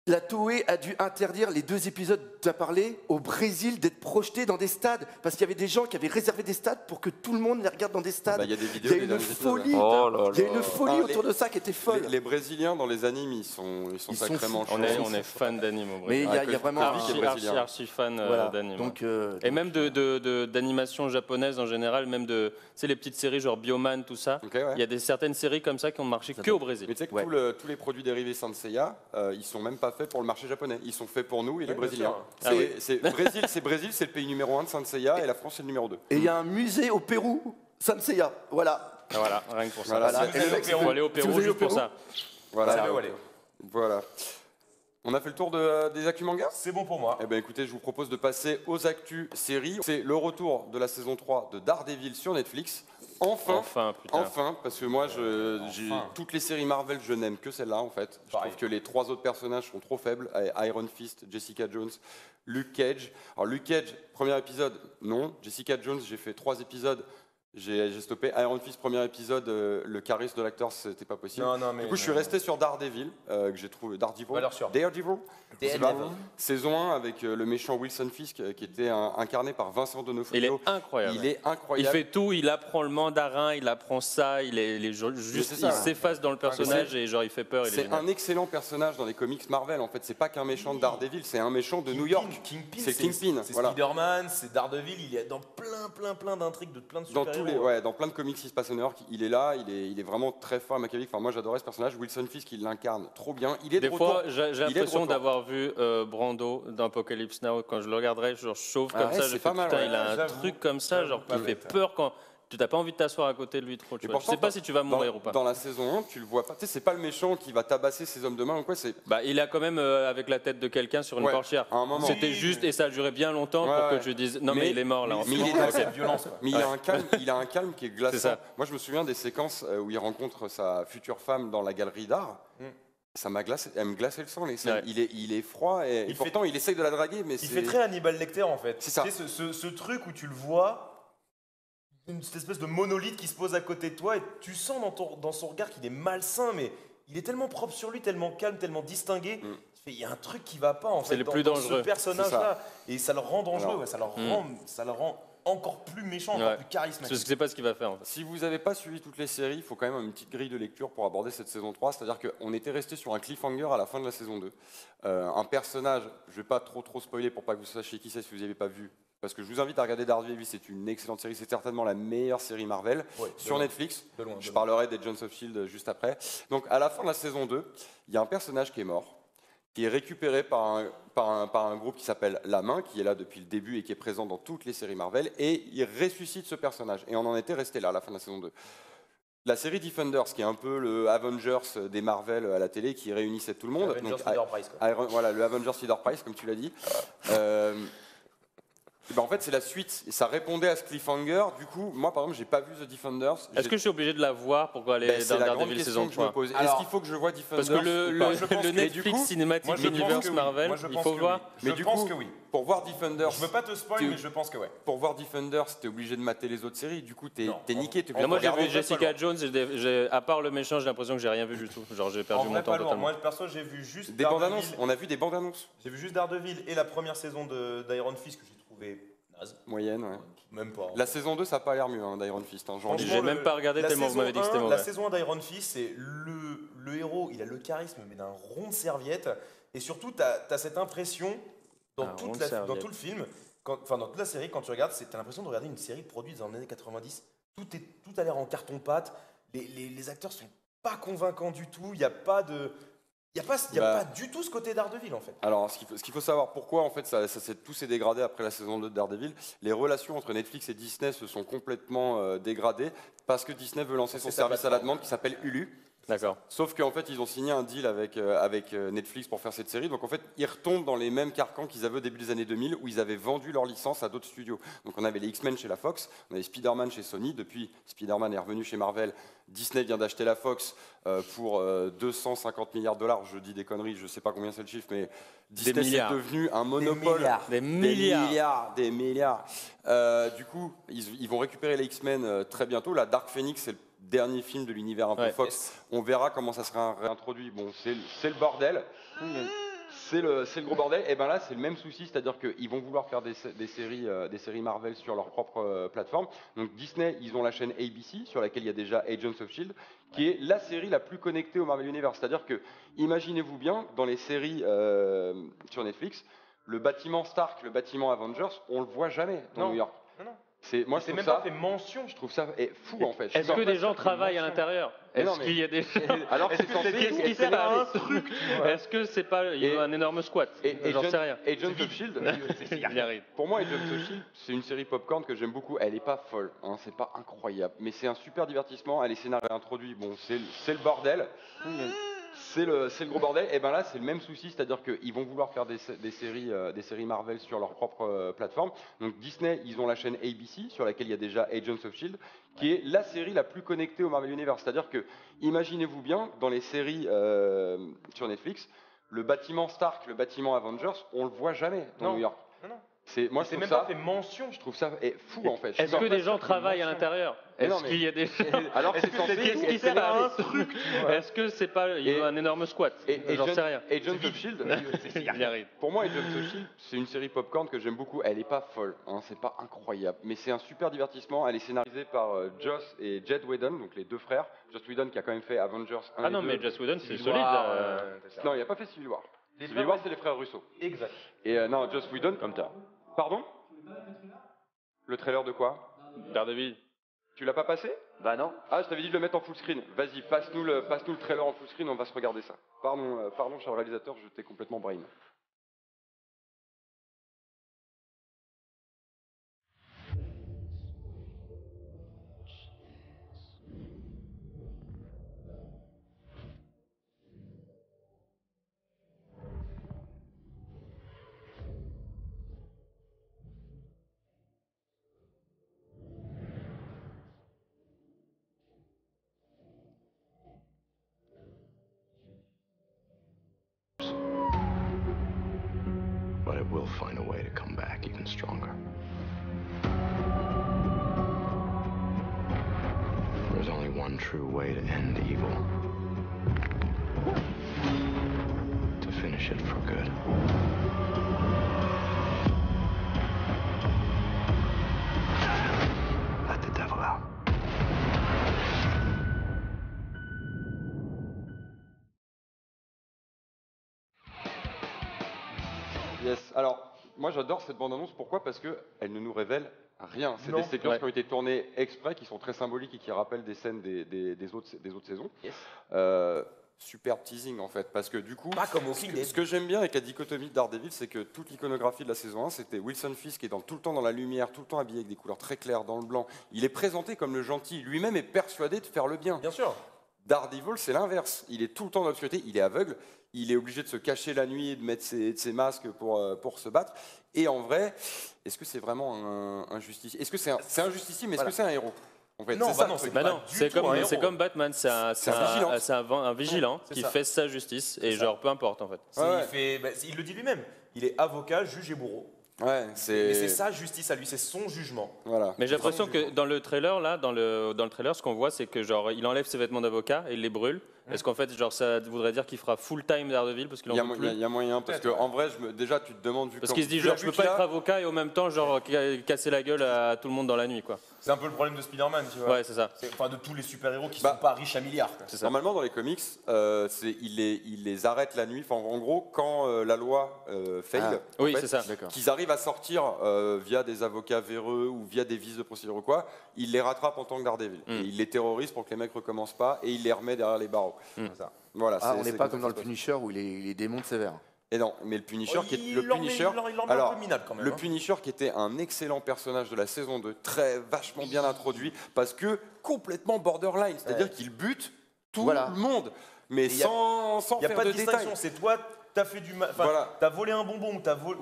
La Toei a dû interdire les 2 épisodes dont parlé au Brésil d'être projetés dans des stades, parce qu'il y avait des gens qui avaient réservé des stades pour que tout le monde les regarde dans des stades. Bah, il y a des vidéos Il y a des une derniers épisodes, folie, Oh là il y a là. une folie Ah, autour de ça qui était folle. Les Brésiliens dans les animes, ils sont sacrément fous. chauds. On est fan d'anime au Mais Brésil. il y a vraiment Archie, un- Archi fan voilà. d'anime. Donc, Et même d'animation japonaise en général, même tu sais, les petites séries genre Bioman, tout ça. Ok, ouais. Il y a certaines séries comme ça qui ont marché que au Brésil. Mais tu sais que Ouais. tous les produits dérivés Sanseiya, ils sont même pas faits pour le marché japonais. Ils sont faits pour nous et les Ouais, bien Brésiliens. sûr. Ah oui. C'est Brésil, c'est le pays numéro 1 de Sanseiya et la France c'est le numéro 2. Et il y a un musée au Pérou, Sanseiya, voilà. Ah, voilà, rien que pour ça. Voilà, Et le mec, Il faut aller au si Pérou vous allez au juste pour Pérou, ça. Voilà. Ça veut aller. Voilà. On a fait le tour des actus manga. C'est bon pour moi. Eh bien écoutez, je vous propose de passer aux actus séries. C'est le retour de la saison 3 de Daredevil sur Netflix. Enfin, putain. Enfin, parce que moi, toutes les séries Marvel, je n'aime que celle-là en fait. Je Pareil. trouve que les 3 autres personnages sont trop faibles. Iron Fist, Jessica Jones, Luke Cage. Alors Luke Cage, premier épisode, non. Jessica Jones, j'ai fait 3 épisodes. J'ai stoppé. Iron Fist, premier épisode, le charisme de l'acteur, c'était pas possible. Non, mais. Du coup, je suis resté sur Daredevil, que j'ai trouvé Daredevil. Valeur sûre. Daredevil. Je sais pas. Daredevil. Saison 1 avec le méchant Wilson Fisk, qui était incarné par Vincent Il est D'Onofrio. incroyable. Il est Il incroyable. fait tout, il apprend le mandarin, il apprend ça, juste c'est ça. il s'efface dans le personnage et genre il fait peur. Il est C'est génial. un excellent personnage dans les comics Marvel. En fait, c'est pas qu'un méchant de Daredevil, c'est un méchant de New York. Kingpin, C'est Kingpin, C'est voilà. Spider-Man, c'est Daredevil, il est dans plein d'intrigues de plein de Dans super-héros. dans plein de comics qui se passent à New York, il est là, il est vraiment très fort et machiavélique. Enfin, moi, j'adorais ce personnage. Wilson Fisk, il l'incarne trop bien. Il est de Des retour. fois, j'ai Il est de l'impression retour. d'avoir vu Brando dans Apocalypse Now. Quand je le regarderai, genre, je chauffe Ah comme ouais, ça. c'est Je fais, pas mal, putain, ouais. il a un J'avoue. truc comme ça, genre, qui J'avoue. fait peur quand tu n'as pas envie de t'asseoir à côté de lui trop. Tu Et vois. Je sais pourtant, pas si tu vas mourir ou pas. Dans la saison 1, tu le vois pas. Tu sais, c'est pas le méchant qui va tabasser ses hommes de main ou quoi. C'est Bah, il a quand même avec la tête de quelqu'un sur une Ouais, portière. à un moment. C'était Oui, juste mais- et ça a duré bien longtemps Ouais, pour que ouais. tu dises non mais, Mais- il est mort là. en mais ce il moment. est Ok. cette violence. Quoi. Mais il a un calme qui est glaçant. C'est ça. Moi, je me souviens des séquences où il rencontre sa future femme dans la galerie d'art. Ça m'a glacé, elle me glaçait le sang. Les scènes. Ouais. Il est froid et Il pourtant il essaye de la draguer, mais Il c'est. fait très Hannibal Lecter en fait. C'est ça. Tu sais, ce truc où tu le vois, cette espèce de monolithe qui se pose à côté de toi et tu sens dans son regard qu'il est malsain, mais il est tellement propre sur lui, tellement calme, tellement distingué. Il y a un truc qui va pas en fait. C'est le plus dans dangereux. ce personnage-là. Et ça le rend dangereux, Alors, ouais, ça le rend encore plus méchant, encore Ouais. plus Je charismatique. sais pas ce qu'il va faire en fait. Si vous n'avez pas suivi toutes les séries, il faut quand même une petite grille de lecture pour aborder cette saison 3. C'est-à-dire qu'on était resté sur un cliffhanger à la fin de la saison 2. Un personnage, je ne vais pas trop spoiler pour pas que vous sachiez qui c'est si vous n'y avez pas vu. Parce que je vous invite à regarder Daredevil, c'est une excellente série, c'est certainement la meilleure série Marvel Ouais, de sur loin. Netflix. De loin, de Je loin. parlerai des Agents of Shield juste après. Donc à la fin de la saison 2, il y a un personnage qui est mort, qui est récupéré par un groupe qui s'appelle La Main, qui est là depuis le début et qui est présent dans toutes les séries Marvel, et il ressuscite ce personnage. Et on en était resté là à la fin de la saison 2. La série Defenders, qui est un peu le Avengers des Marvel à la télé, qui réunissait tout le monde. Avengers Donc, Leader Price, quoi. voilà, le Avengers Leader Price, comme tu l'as dit. Et ben en fait, c'est la suite. Et ça répondait à ce cliffhanger. Du coup, moi, par exemple, j'ai pas vu The Defenders. Est-ce que je suis obligé de la voir pour aller Ben, c'est dans la grande Daredevil question saison que je me 3? pose. Est-ce Alors, qu'il faut que je vois Defenders Parce que le ou pas je pense que- Netflix du coup, Cinematic Moi, je pense Universe que oui. Marvel, Moi, je il pense faut que voir. oui. Mais Je du pense coup, que oui. pour voir Defenders, Je veux pas te spoil, tu- mais je pense que ouais. pour voir Defenders, t'es obligé de mater les autres séries. Du coup, t'es Non, niqué. T'es Non, moi j'ai obligé vu de regarder. Jessica Jones, à part le méchant, j'ai l'impression que j'ai rien vu du tout. Genre j'ai perdu En mon vrai, temps pas lourd. totalement. Moi, perso, j'ai vu juste Des bandes Daredevil. annonces. On a vu des bandes annonces J'ai vu juste Daredevil et la première saison d'Iron Fist que j'ai trouvé naze. moyennes. Ouais. Même pas. La saison 2, ça a pas l'air mieux d'Iron Fist. Hein, j'en dis. J'ai même pas regardé la tellement vous saison m'avez dit que c'était 1, mauvais. La saison 1 d'Iron Fist, c'est le héros, il a le charisme, mais d'un rond de serviette. Et surtout, tu as cette impression dans, Un rond toute de dans serviette. tout le film, enfin dans toute la série, quand tu regardes, tu as l'impression de regarder une série produite dans les années 90. Tout a l'air en carton-pâte. Les acteurs sont pas convaincants du tout. Il n'y a pas de. Il n'y a pas du tout ce côté Daredevil en fait. Alors, ce qu'il faut savoir, pourquoi en fait tout s'est dégradé après la saison 2 de Daredevil. Les relations entre Netflix et Disney se sont complètement dégradées parce que Disney veut lancer son C'est sa service à la plateforme. demande qui s'appelle Hulu. D'accord. Sauf qu'en fait, ils ont signé un deal avec Netflix pour faire cette série. Donc en fait, ils retombent dans les mêmes carcans qu'ils avaient au début des années 2000, où ils avaient vendu leur licence à d'autres studios. Donc on avait les X-Men chez la Fox, on avait Spider-Man chez Sony. Depuis, Spider-Man est revenu chez Marvel. Disney vient d'acheter la Fox pour 250 milliards de dollars. Je dis des conneries, je ne sais pas combien c'est le chiffre, mais Disney c'est devenu un monopole. Des milliards. Des milliards. Du coup, ils vont récupérer les X-Men très bientôt. La Dark Phoenix, c'est le dernier film de l'univers un peu Fox. On verra comment ça sera réintroduit. Bon, c'est le bordel. C'est le gros bordel. Et ben là, c'est le même souci, c'est-à-dire qu'ils vont vouloir faire des séries Marvel sur leur propre plateforme. Donc Disney, ils ont la chaîne ABC, sur laquelle il y a déjà Agents of Shield, qui est la série la plus connectée au Marvel Universe. C'est-à-dire que, imaginez-vous bien, dans les séries sur Netflix, le bâtiment Stark, le bâtiment Avengers, on le voit jamais dans New York. Non. C'est même pas fait mention. Je trouve ça fou en fait. Est-ce que des gens travaillent à l'intérieur? Est-ce qu'il y a des alors qu'est-ce qui se passe? Est-ce que c'est pas un énorme squat? J'en sais rien. Agents of Shield, pour moi, Agents of Shield, c'est une série popcorn que j'aime beaucoup. Elle est pas folle, hein, c'est pas incroyable, mais c'est un super divertissement. Elle est scénario introduit. Bon, c'est le bordel. C'est le gros bordel. Et ben là, c'est le même souci, c'est-à-dire qu'ils vont vouloir faire des séries Marvel sur leur propre plateforme. Donc Disney, ils ont la chaîne ABC, sur laquelle il y a déjà Agents of Shield, qui est la série la plus connectée au Marvel Universe. C'est-à-dire que, imaginez-vous bien, dans les séries sur Netflix, le bâtiment Stark, le bâtiment Avengers, on le voit jamais dans New York. Non. C'est même pas fait mention. Je trouve ça fou en fait. Est-ce que des gens travaillent à l'intérieur? Est-ce qu'il y a des alors qu'est-ce qui se passe? Est-ce que c'est pas un énorme squat? J'en sais rien. Agents of Shield, pour moi, Agents of Shield, c'est une série popcorn que j'aime beaucoup. Elle est pas folle, hein, c'est pas incroyable, mais c'est un super divertissement. Elle est scénarisée par Joss et Jed Whedon, donc les deux frères. Joss Whedon qui a quand même fait Avengers 1 Ah et non, 2. mais Joss Whedon, c'est solide. Non, il n'a pas fait Civil War. Civil War, c'est les frères Russo. Exact. Et non, Joss Whedon, comme ça. Pardon? Le trailer de quoi? Daredevil. Tu l'as pas passé? Bah non. Ah, je t'avais dit de le mettre en full screen. Vas-y, passe-nous le trailer en full screen, on va se regarder ça. Pardon, cher réalisateur, je t'ai complètement brain. But it will find a way to come back even stronger. There's only one true way to end evil. To finish it for good. Let the devil out. Yes, alors, moi j'adore cette bande-annonce, pourquoi? Parce qu'elle ne nous révèle rien. C'est des séquences qui ont été tournées exprès, qui sont très symboliques et qui rappellent des scènes des autres saisons. Yes. Super teasing en fait, parce que du coup, Pas comme au film. ce que j'aime bien avec la dichotomie de Daredevil, c'est que toute l'iconographie de la saison 1, c'était Wilson Fisk qui est tout le temps dans la lumière, tout le temps habillé avec des couleurs très claires, dans le blanc. Il est présenté comme le gentil, lui-même est persuadé de faire le bien. Bien sûr. Daredevil, c'est l'inverse. Il est tout le temps dans l'obscurité, il est aveugle, il est obligé de se cacher la nuit et de mettre ses masques pour se battre. Et en vrai, est-ce que c'est vraiment un justicier? Est-ce que c'est un justicier, mais est-ce que c'est un héros? En fait, Non, c'est ça, non, le truc. c'est pas non, du c'est tout un c'est héros. comme Batman, c'est un vigilant C'est qui ça. fait sa justice et genre peu importe en fait. Il le dit lui-même. Il est avocat, juge et bourreau. Ouais, Et c'est sa justice à lui, c'est son jugement. Voilà. Mais j'ai l'impression que dans le trailer là, dans le trailer, ce qu'on voit, c'est que genre il enlève ses vêtements d'avocat et il les brûle. Est-ce qu'en fait, genre ça voudrait dire qu'il fera full time Daredevil parce qu'il en peut plus? Il y a moyen, parce qu'en vrai, déjà, tu te demandes... Parce qu'il se dit genre je peux pas être avocat et en même temps genre casser la gueule à tout le monde dans la nuit quoi. C'est un peu le problème de Spider-Man, tu vois. Ouais, c'est ça. Enfin, de tous les super-héros qui sont pas riches à milliards. quoi. C'est ça. Normalement, dans les comics, il les arrête la nuit. Enfin, en gros, quand la loi fail, Oui, en fait, c'est ça. qu'ils arrivent à sortir via des avocats véreux ou via des vices de procédure ou quoi, il les rattrape en tant que Daredevil. Et il les terrorise pour que les mecs recommencent pas et il les remet derrière les barreaux. Ça. Voilà, On n'est pas comme dans le Punisher où il est démonte sévère. Et non, mais le Punisher, qui est le Punisher, un peu minable quand même. le Punisher qui était un excellent personnage de la saison 2, vachement bien introduit, parce que complètement borderline, c'est-à-dire qu'il bute tout Voilà. le monde, mais Et y a- sans Il n'y a faire pas de de détails. distinction, c'est toi, t'as fait du mal. Enfin, Voilà. t'as volé un bonbon ou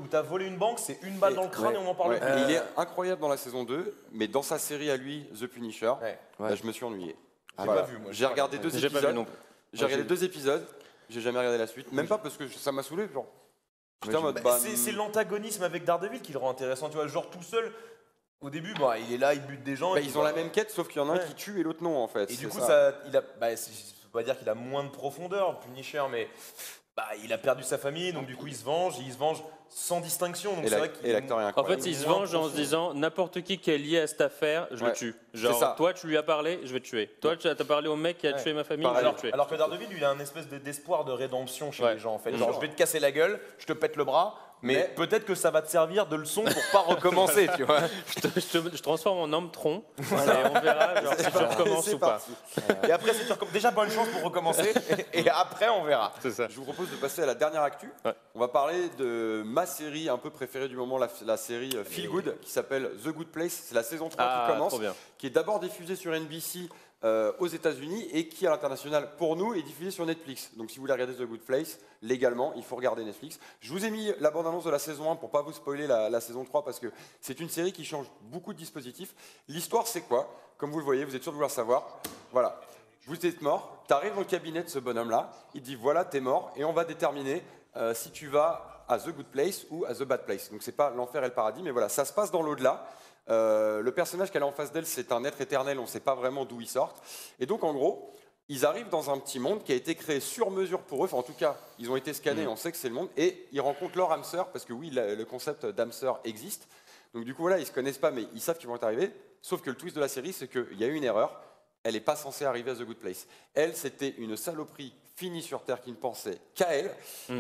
t'as volé une banque, c'est une balle dans le crâne et on en parle Ouais. plus. Et il est incroyable dans la saison 2, mais dans sa série à lui, The Punisher, Ouais. là, je me suis ennuyé. J'ai Voilà. pas vu, moi. J'ai regardé 2 J'ai pas vu épisodes. non plus. J'ai regardé 2 épisodes. J'ai jamais regardé la suite. Même pas parce que ça m'a saoulé. Genre. J'étais en mode, Bah, c'est l'antagonisme avec Daredevil qui le rend intéressant, tu vois, genre tout seul. Au début, bah, il est là, il bute des gens. bah, et puis, ils ont la bah, même quête, sauf qu'il y en a un Ouais. qui tue et l'autre non, en fait. Et du C'est coup, ça. il a, bah, je peux pas dire qu'il a moins de profondeur, Punisher, mais bah, il a perdu sa famille, donc du coup, il se venge sans distinction. Donc Et c'est vrai qu'il l'acteur est En incroyable. fait, il se moins venge en se profond. disant n'importe qui est lié à cette affaire, je Ouais. le tue. C'est Genre, ça. toi, tu lui as parlé, je vais te tuer. Toi, tu as parlé au mec qui a Ouais. tué ma famille, Pareil. je vais le tuer. Alors que Daredevil, lui, il a un espèce d'espoir de rédemption chez Ouais. les gens, en fait. Bien Genre, sûr. je vais te casser la gueule, je te pète le bras, mais Mais- peut-être que ça va te servir de leçon pour pas recommencer, tu vois. Je transforme en homme tronc et on verra genre, si je recommence C'est ou pas. parti. Et après, si tu recommences, déjà bonne chance pour recommencer, et après, on verra. C'est ça. Je vous propose de passer à la dernière actu. Ouais. On va parler de ma série un peu préférée du moment, la série Feel Good, qui s'appelle The Good Place. C'est la saison 3 Ah, qui commence, trop bien. qui est d'abord diffusée sur NBC aux États-Unis et qui, à l'international, pour nous, est diffusée sur Netflix. Donc, si vous voulez regarder The Good Place, légalement, il faut regarder Netflix. Je vous ai mis la bande-annonce de la saison 1 pour pas vous spoiler la saison 3 parce que c'est une série qui change beaucoup de dispositifs. L'histoire, c'est quoi? Comme vous le voyez, vous êtes sûr de vouloir savoir. Voilà. Vous êtes mort, tu arrives dans le cabinet de ce bonhomme-là, il te dit voilà, t'es mort, et on va déterminer si tu vas à The Good Place ou à The Bad Place. Donc c'est pas l'enfer et le paradis, mais voilà, ça se passe dans l'au-delà. Le personnage qu'elle a en face d'elle, c'est un être éternel, on ne sait pas vraiment d'où ils sortent. Et donc en gros, ils arrivent dans un petit monde qui a été créé sur mesure pour eux, enfin en tout cas, ils ont été scannés, on sait que c'est le monde, et ils rencontrent leur âme sœur, parce que oui, le concept d'âme sœur existe. Donc du coup voilà, ils se connaissent pas, mais ils savent qu'ils vont arriver. Sauf que le twist de la série, c'est qu'il y a eu une erreur. Elle n'est pas censée arriver à The Good Place. Elle, c'était une saloperie finie sur Terre qui ne pensait qu'à elle.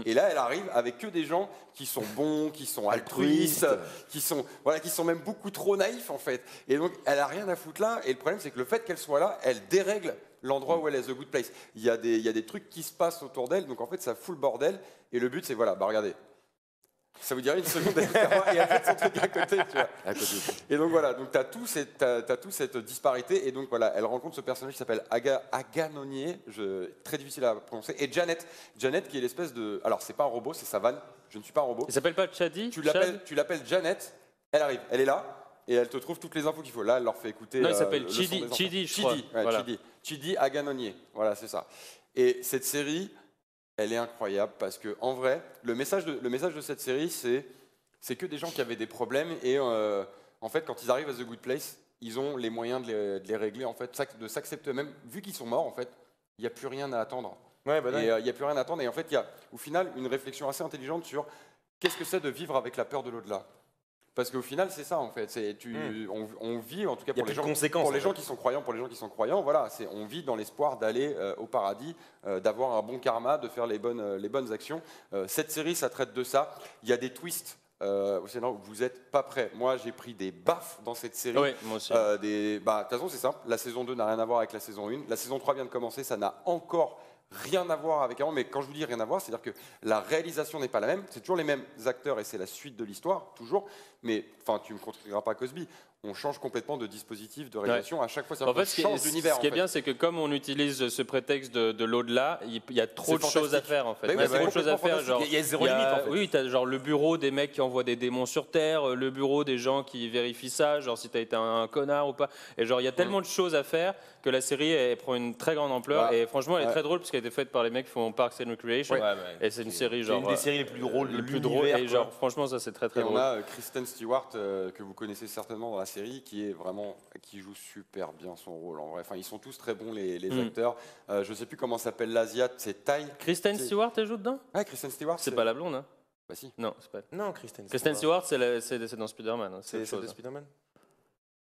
Et là, elle arrive avec que des gens qui sont bons, qui sont altruistes, qui sont même beaucoup trop naïfs en fait. Et donc, elle a rien à foutre là. Et le problème, c'est que le fait qu'elle soit là, elle dérègle l'endroit où elle est The Good Place. Il y a des trucs qui se passent autour d'elle. Donc en fait, ça fout le bordel. Et le but, c'est voilà, bah regardez. Ça vous dirait une seconde et elle fait son truc à côté, tu vois. Et donc voilà, donc t'as tout cette disparité et donc voilà, elle rencontre ce personnage qui s'appelle Aganonier, très difficile à prononcer, et Janet qui est l'espèce de, alors c'est pas un robot, c'est sa vanne, je ne suis pas un robot. Il s'appelle pas Chadi Tu l'appelles Janet, elle arrive, elle est là et elle te trouve toutes les infos qu'il faut. Là, elle leur fait écouter. Non, il s'appelle le son des enfants. Chidi, je crois. Chidi, ouais, Voilà. Chidi Aganonier, voilà, c'est ça. Et cette série, elle est incroyable parce que en vrai, le message de cette série, c'est que des gens qui avaient des problèmes et en fait, quand ils arrivent à The Good Place, ils ont les moyens de les régler, en fait, de s'accepter même, vu qu'ils sont morts, en fait, il n'y a plus rien à attendre. Ouais, bah, Et il n'y a plus rien à attendre. Et en fait, il y a au final une réflexion assez intelligente sur qu'est-ce que c'est de vivre avec la peur de l'au-delà. Parce qu'au final, c'est ça, en fait. On vit, en tout cas Il y a pour les plus de gens, conséquences, pour les en gens qui sont croyants, voilà, on vit dans l'espoir d'aller au paradis, d'avoir un bon karma, de faire les bonnes actions. Cette série, ça traite de ça. Il y a des twists. Vous n'êtes pas prêts. Moi, j'ai pris des baffes dans cette série. Oui, moi aussi. De toute façon, c'est simple. La saison 2 n'a rien à voir avec la saison 1. La saison 3 vient de commencer. Ça n'a encore rien à voir avec avant. Mais quand je vous dis rien à voir, c'est-à-dire que la réalisation n'est pas la même. C'est toujours les mêmes acteurs et c'est la suite de l'histoire, toujours. Mais enfin, tu ne me contrediras pas, Cosby. On change complètement de dispositif, de réalisation à chaque fois. En fait, on change d'univers. ce qui est bien, c'est que comme on utilise ce prétexte de l'au-delà, il y a trop de C'est choses à fantastique. faire en fait. Mais Il y a oui, trop de c'est choses à faire. complètement Genre, Il y a zéro limite, en fait. Oui, t'as genre le bureau des mecs qui envoient des démons sur Terre, le bureau des gens qui vérifient ça, genre si t'as été un connard ou pas. Et genre, il y a tellement de choses à faire que la série elle prend une très grande ampleur. Bah, et franchement, elle est ouais. très drôle parce qu'elle a été faite par les mecs qui font Parks and Recreation. Ouais, Et c'est une série C'est genre. une des séries les plus drôles de les plus drôles. l'univers. Et genre, franchement, ça c'est très très Et on drôle. a Kristen Stewart que vous connaissez certainement dans la série, qui joue super bien son rôle en vrai. Enfin, ils sont tous très bons les acteurs. Je sais plus comment s'appelle l'Asiate, c'est Tai. Kristen c'est- Stewart, elle joue dedans? Ouais, Kristen Stewart. C'est pas la blonde, hein? Bah si. Non, c'est pas. Non, Kristen Stewart, c'est dans Spider-Man. hein, C'est autre chose, de hein. Spider-Man.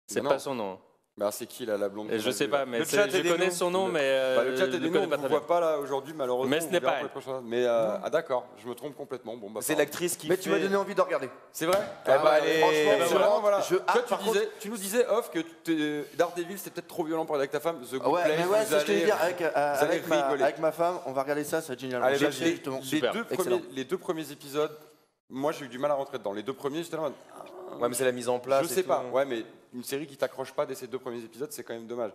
C'est Mais pas non. son nom. Bah c'est qui là, la blonde? Et je sais pas, mais Le chat je est des connais noms. son nom, mais Le chat je est le des connais noms, pas on très ne bien. voit pas là aujourd'hui malheureusement. Mais ce on n'est verra pas pour elle. les prochains. Mais d'accord, je me trompe complètement. Bon, bah, C'est pardon. l'actrice qui Mais fait... tu m'as donné envie de regarder. C'est vrai. Ah bah, allez, franchement, eh ben c'est voilà. vraiment, Voilà. je Toi, par contre- tu nous disais off que Daredevil c'était peut-être trop violent pour aller avec ta femme. The Good Ouais, Place, mais ouais, vous ça je te allez- dire, allez rigoler. avec ma femme, on va regarder ça, ça va être génial. Allez, J'ai vas-y. cherché, justement. Super. Les deux premiers épisodes, moi j'ai eu du mal à rentrer dedans. Les deux premiers, j'étais là en mode, Ouais, mais c'est la mise en place. je et sais tout. pas. Ouais, mais une série qui t'accroche pas dès ces 2 premiers épisodes, c'est quand même dommage.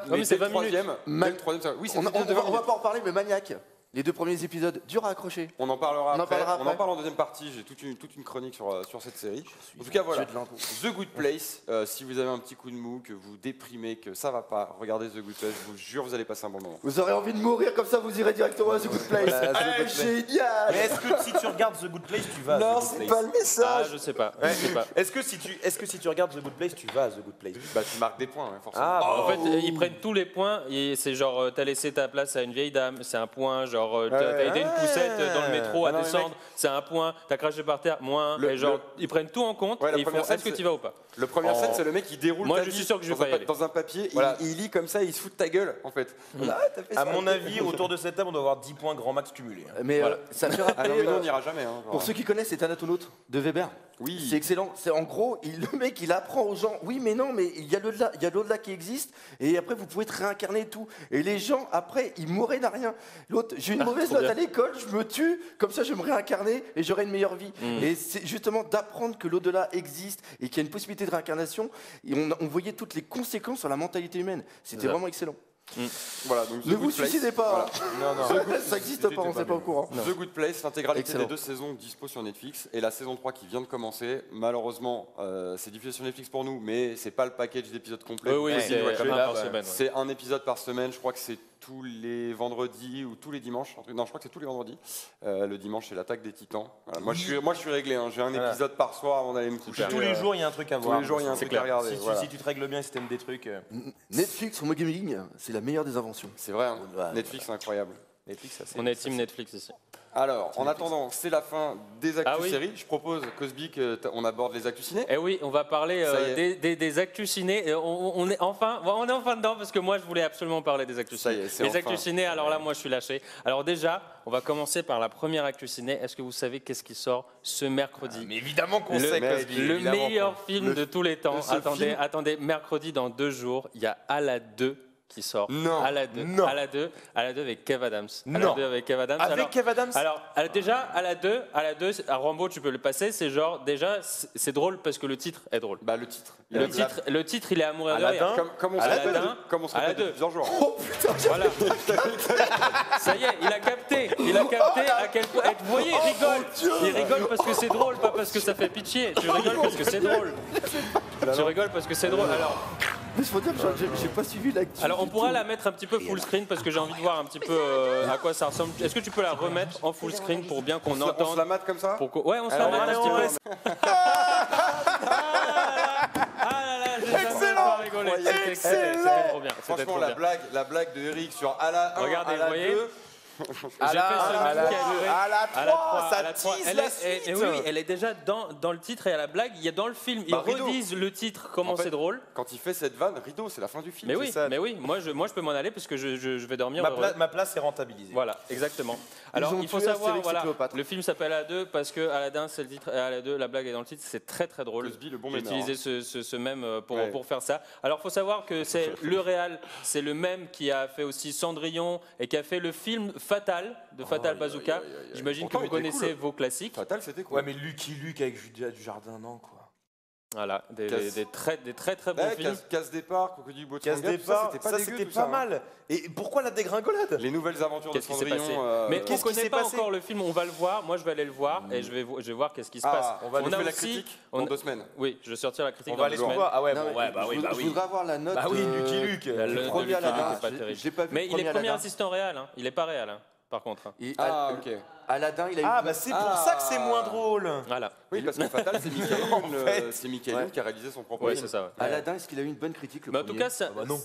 mais c'est dès le 20 minutes. dès le troisième, oui, c'est On des épisodes de 20 va minutes. pas en parler, mais Maniac. Les 2 premiers épisodes, dur à accrocher. On en parlera On en après. parlera On en après. parle en deuxième partie. J'ai toute une chronique sur cette série. En tout cas, voilà. Dieu de l'impôt. The Good Place. Si vous avez un petit coup de mou, que vous déprimez, que ça va pas, regardez The Good Place. Je vous jure, vous allez passer un bon moment. Vous aurez envie de mourir comme ça, vous irez directement à The Good Place. Voilà, The Ah, Good Place. génial. Mais est-ce que si tu regardes The Good Place, tu vas à Non, The Good c'est Place pas le Ah, message. je sais pas. Ouais. Je sais pas. Est-ce que si tu regardes The Good Place, tu vas à The Good Place Bah, tu marques des points, hein, forcément. Ah, En fait, ils prennent tous les points et c'est genre t'as laissé ta place à une vieille dame, c'est un point. Genre t'as aidé une poussette dans le métro Ah à non, mais descendre, mec. c'est un point. T'as craché par terre, moins. Le- Et genre le- ils prennent tout en compte Ouais, la et ils font première scène, est-ce que c'est- tu vas ou pas. Le première scène, c'est le mec qui déroule Moi, ta je vie suis sûr que je vais dans pas un y aller. dans un papier. Voilà. Il lit comme ça, il se fout de ta gueule, en fait. À mon avis, autour de cette table, on doit avoir 10 points grand max cumulés. hein. Mais Voilà. ça me fait Ah rappeler. non, mais nous, on n'ira jamais. Hein, genre. Pour ceux qui connaissent, c'est Thanatonaute de Weber. Oui. C'est excellent. C'est en gros, le mec, il apprend aux gens. Oui, mais non, mais il y a l'au-delà, il y a l'au-delà qui existe. Et après, vous pouvez être réincarné et tout. Et les gens, après, ils mourraient n'a rien. L'autre, j'ai une mauvaise trop note bien. à l'école, je me tue. Comme ça, je vais me réincarner et j'aurai une meilleure vie. Et c'est justement d'apprendre que l'au-delà existe et qu'il y a une possibilité de réincarnation. Et on voyait toutes les conséquences sur la mentalité humaine. C'était vraiment excellent. Voilà, donc The Ne Good vous Place. suicidez pas. Non, non. Ça n'existe pas, on sait pas au courant. The Good Place, l'intégralité Excellent. des 2 saisons dispo sur Netflix et la saison 3 qui vient de commencer. Malheureusement, c'est diffusé sur Netflix pour nous, mais c'est pas le package d'épisodes complet. Oui, oui, Vous c'est pouvez watcher. un par semaine. ouais. C'est un épisode par semaine, je crois que c'est tous les vendredis ou tous les dimanches. Non, je crois que c'est tous les vendredis. Le dimanche, c'est l'attaque des titans. Voilà. Moi, je suis réglé, hein. J'ai un Voilà. épisode par soir avant d'aller me coucher. Tous les jours, il y a un truc à voir. les jours, il y a un C'est truc à clair. regarder, Si, voilà. si tu te règles bien et si t'aimes des trucs. Netflix sur gaming, c'est la meilleure des inventions. C'est vrai, hein. Ouais, Netflix, c'est incroyable. Netflix, ça c'est. On est team Netflix ici. Alors, en attendant, c'est la fin des actus Ah oui. séries. Je propose, Cosby, qu'on aborde les actus ciné. Eh oui, on va parler Ça y est. des actus ciné. Et on est enfin dedans parce que moi je voulais absolument parler des actus Ça y ciné. est, c'est Les enfin. actus ciné, alors là moi je suis lâché. Alors déjà, on va commencer par la première actu ciné. Est-ce que vous savez qu'est-ce qui sort ce mercredi? Mais évidemment qu'on Le- sait, mec, Cosby, Le évidemment meilleur qu'on- film de tous les temps. seul film. Attendez, mercredi dans 2 jours, il y a Ala 2 qui sort. Non. Ala 2. Non. Ala 2 avec Kev Adams. Non. Ala 2 avec Kev Adams. Avec Kev Adams Alors, déjà, Ala 2, à Rambo, tu peux le passer. C'est genre, déjà, c'est drôle parce que le titre est drôle. Bah, le titre. Le titre, il est à mourir de Aladdin. rire. Comme on se Aladdin. répète, comme on se répète Aladdin. depuis plusieurs jours. Oh putain, Voilà. Ça y est, il a capté. Il a capté à quel point. Et vous voyez, il rigole. Il rigole parce que c'est drôle, pas parce que ça fait pitié. Tu rigoles parce que c'est drôle. Tu rigoles parce que c'est drôle. mais faut dire que j'ai pas suivi l'actu. Alors on du pourra tout. la mettre un petit peu full screen parce que j'ai envie de voir un petit peu à quoi ça ressemble. Est-ce que tu peux la remettre en full screen pour bien qu'on On se entende la mate comme ça. Ouais, on se la Alors, met un allez, petit peu. Ah là là, j'ai jamais pas rigolé. C'était trop bien. C'était Franchement, trop la bien. blague de Eric sur Ala 1, Regardez, Ala vous voyez 2. J'ai fait ce même qui a duré à la à la 3, 3, ça à la 3. tease Elle la est- suite. oui, elle est déjà dans le titre et à la blague. Il y a dans le film, ils Rideau. redisent le titre, comment En fait, c'est drôle. Quand il fait cette vanne, rideau, c'est la fin du film. Mais c'est oui, ça. mais oui, moi je peux m'en aller parce que je vais dormir heureux. Ma place est rentabilisée. Voilà, exactement. Alors, ont il faut tué savoir, Astérix et voilà, Cléopâtre. le film s'appelle Aladdin parce que Aladdin, c'est le titre, et Aladdin, la blague est dans le titre, c'est très très drôle. Cosby, le bon J'ai ménard, utilisé ce même Ouais. pour faire ça. Alors, il faut savoir que c'est le réal, c'est le même qui a fait aussi Cendrillon et qui a fait le film Fatal, de Fatal Bazooka. J'imagine que Pourtant, vous il était connaissez cool. vos classiques. Fatal, c'était cool. Ouais, mais Lucky Luke avec Julia du Jardin, non, quoi. Voilà, des Casse- très très bons Ouais, films. casse départ, Crocodile Boat Casse Sangha, tout départ, c'était pas ça dégueu, c'était tout pas ça, hein. mal. Et pourquoi la dégringolade? Les nouvelles aventures de Qu'est-ce qui s'est Cendrillon. passé euh, Mais on qu'est-ce qui connaît s'est pas passé encore le film, on va le voir. Moi, je vais aller le voir et je vais voir qu'est-ce qui se passe. Ah, on va a faire la aussi- critique on- dans 2 semaines. Oui, je vais sortir la critique On dans va 2 aller se semaines. voir. Ah ouais, Non, bon, mais ouais, bah oui, bah je oui. voudrais avoir la note. Bah oui, Lucky Luke. Le Le de premier Lucky Luke Aladdin, est pas terrible. j'ai pas vu Mais le il premier est premier Aladdin. assistant réel, hein. Il est pas réel, hein, par contre. hein. Et Ah, Al- ok. Aladdin, il a eu. Ah, bah c'est pour ça que c'est moins drôle. Voilà. Oui, parce que Fatal, c'est Michael Youn, fait. c'est Michael Youn qui a réalisé son propre Ouais, film. c'est ça. ouais. Aladdin, est-ce qu'il a eu une bonne critique le Mais en tout premier cas, ça. bah non.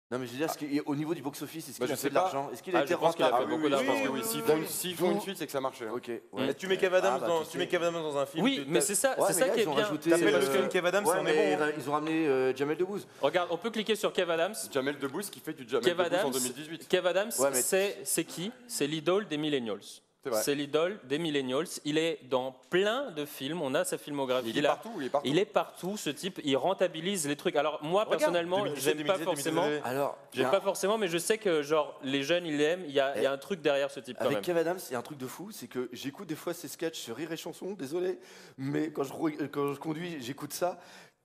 Non, mais je veux dire, au niveau du box-office, est-ce Bah, qu'il a je fait sais de pas. l'argent? Est-ce qu'il Ah, a je été pense qu'il a rentable? fait beaucoup Je d'argent. pense que oui. S'ils font une suite, c'est que ça marche. hein. Ok. Mm. Tu mets Kev Adams Ah, bah, dans, tu tu mets sais. Kev Adams dans un film. Oui, mais c'est ça, Ouais, c'est mais ça là, qui est ils ont bien. rajouté, T'appelles le Parce que- film Kev Adams, Ouais, on est mais bon. ils ont ramené Jamel Debbouze. Regarde, on peut cliquer sur Kev Adams. Jamel Debbouze qui fait du Jamel Kev Debbouze en Adams, 2018. Kev Adams, Ouais, mais- c'est qui? C'est l'idole des millennials. C'est vrai. C'est l'idole des millennials. Il est dans plein de films. On a sa filmographie. Il est là. partout, il est partout. Il est partout, ce type. Il rentabilise les trucs. Alors moi, Regarde, personnellement, 2017, j'aime pas 2017, forcément. 2017. Alors, J'aime pas forcément, mais je sais que genre les jeunes ils l'aiment. Il y a un truc derrière ce type quand avec même. Kev Adams, il y a un truc de fou, c'est que j'écoute des fois ses sketchs sur Rire et Chanson, désolé, mais quand je conduis, j'écoute ça.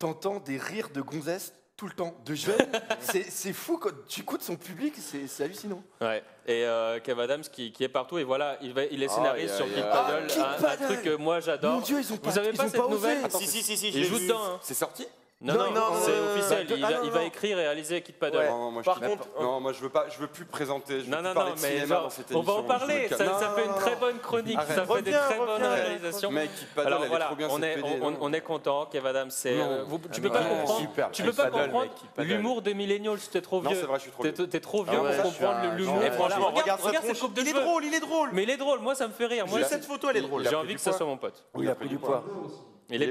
t'entends des rires de gonzesses tout le temps, de jeunes. C'est fou, quand tu écoutes son public, c'est hallucinant. Ouais. Et Kev Adams qui est partout, et voilà, il est scénariste sur Kid Paddle, Kid un Paddle. truc que moi j'adore. Mon Dieu, ils ont pas, Vous avez ils pas ont cette pas osé. nouvelle? Si, je Il l'ai joue vu. dedans. Hein. C'est sorti? Non, Non, c'est non, officiel. non, Il va écrire et réaliser Kid Paddle. Ouais. Non, moi, Par je, contre, non, moi je veux plus présenter. Je veux Non, plus non, parler non, de mais cinéma genre, dans cette on va émission. en parler. Je me Ça calme. fait une très bonne chronique. Arrête. Ça fait des très bonnes Reviens. réalisations. Mec, Kid Paddle, Alors elle est voilà, trop bien, on cette est, PD, non on est content. Kev Adams, c'est. Non. Tu peux pas comprendre. super. Tu peux pas Kid Paddle, comprendre mec, Kid Paddle. l'humour des millennials. T'es trop Non, vieux. c'est vrai, je suis trop vieux. T'es trop vieux Ah ouais, pour je suis comprendre un l'humour. genre- Et franchement, regarde sa cette tronche. coupe de Il est cheveux. drôle, il est drôle. Mais il est drôle. Moi, ça me fait rire. Moi, Cette photo, elle est drôle. j'ai envie que ça soit mon pote. Oui, il a pris du poids. Il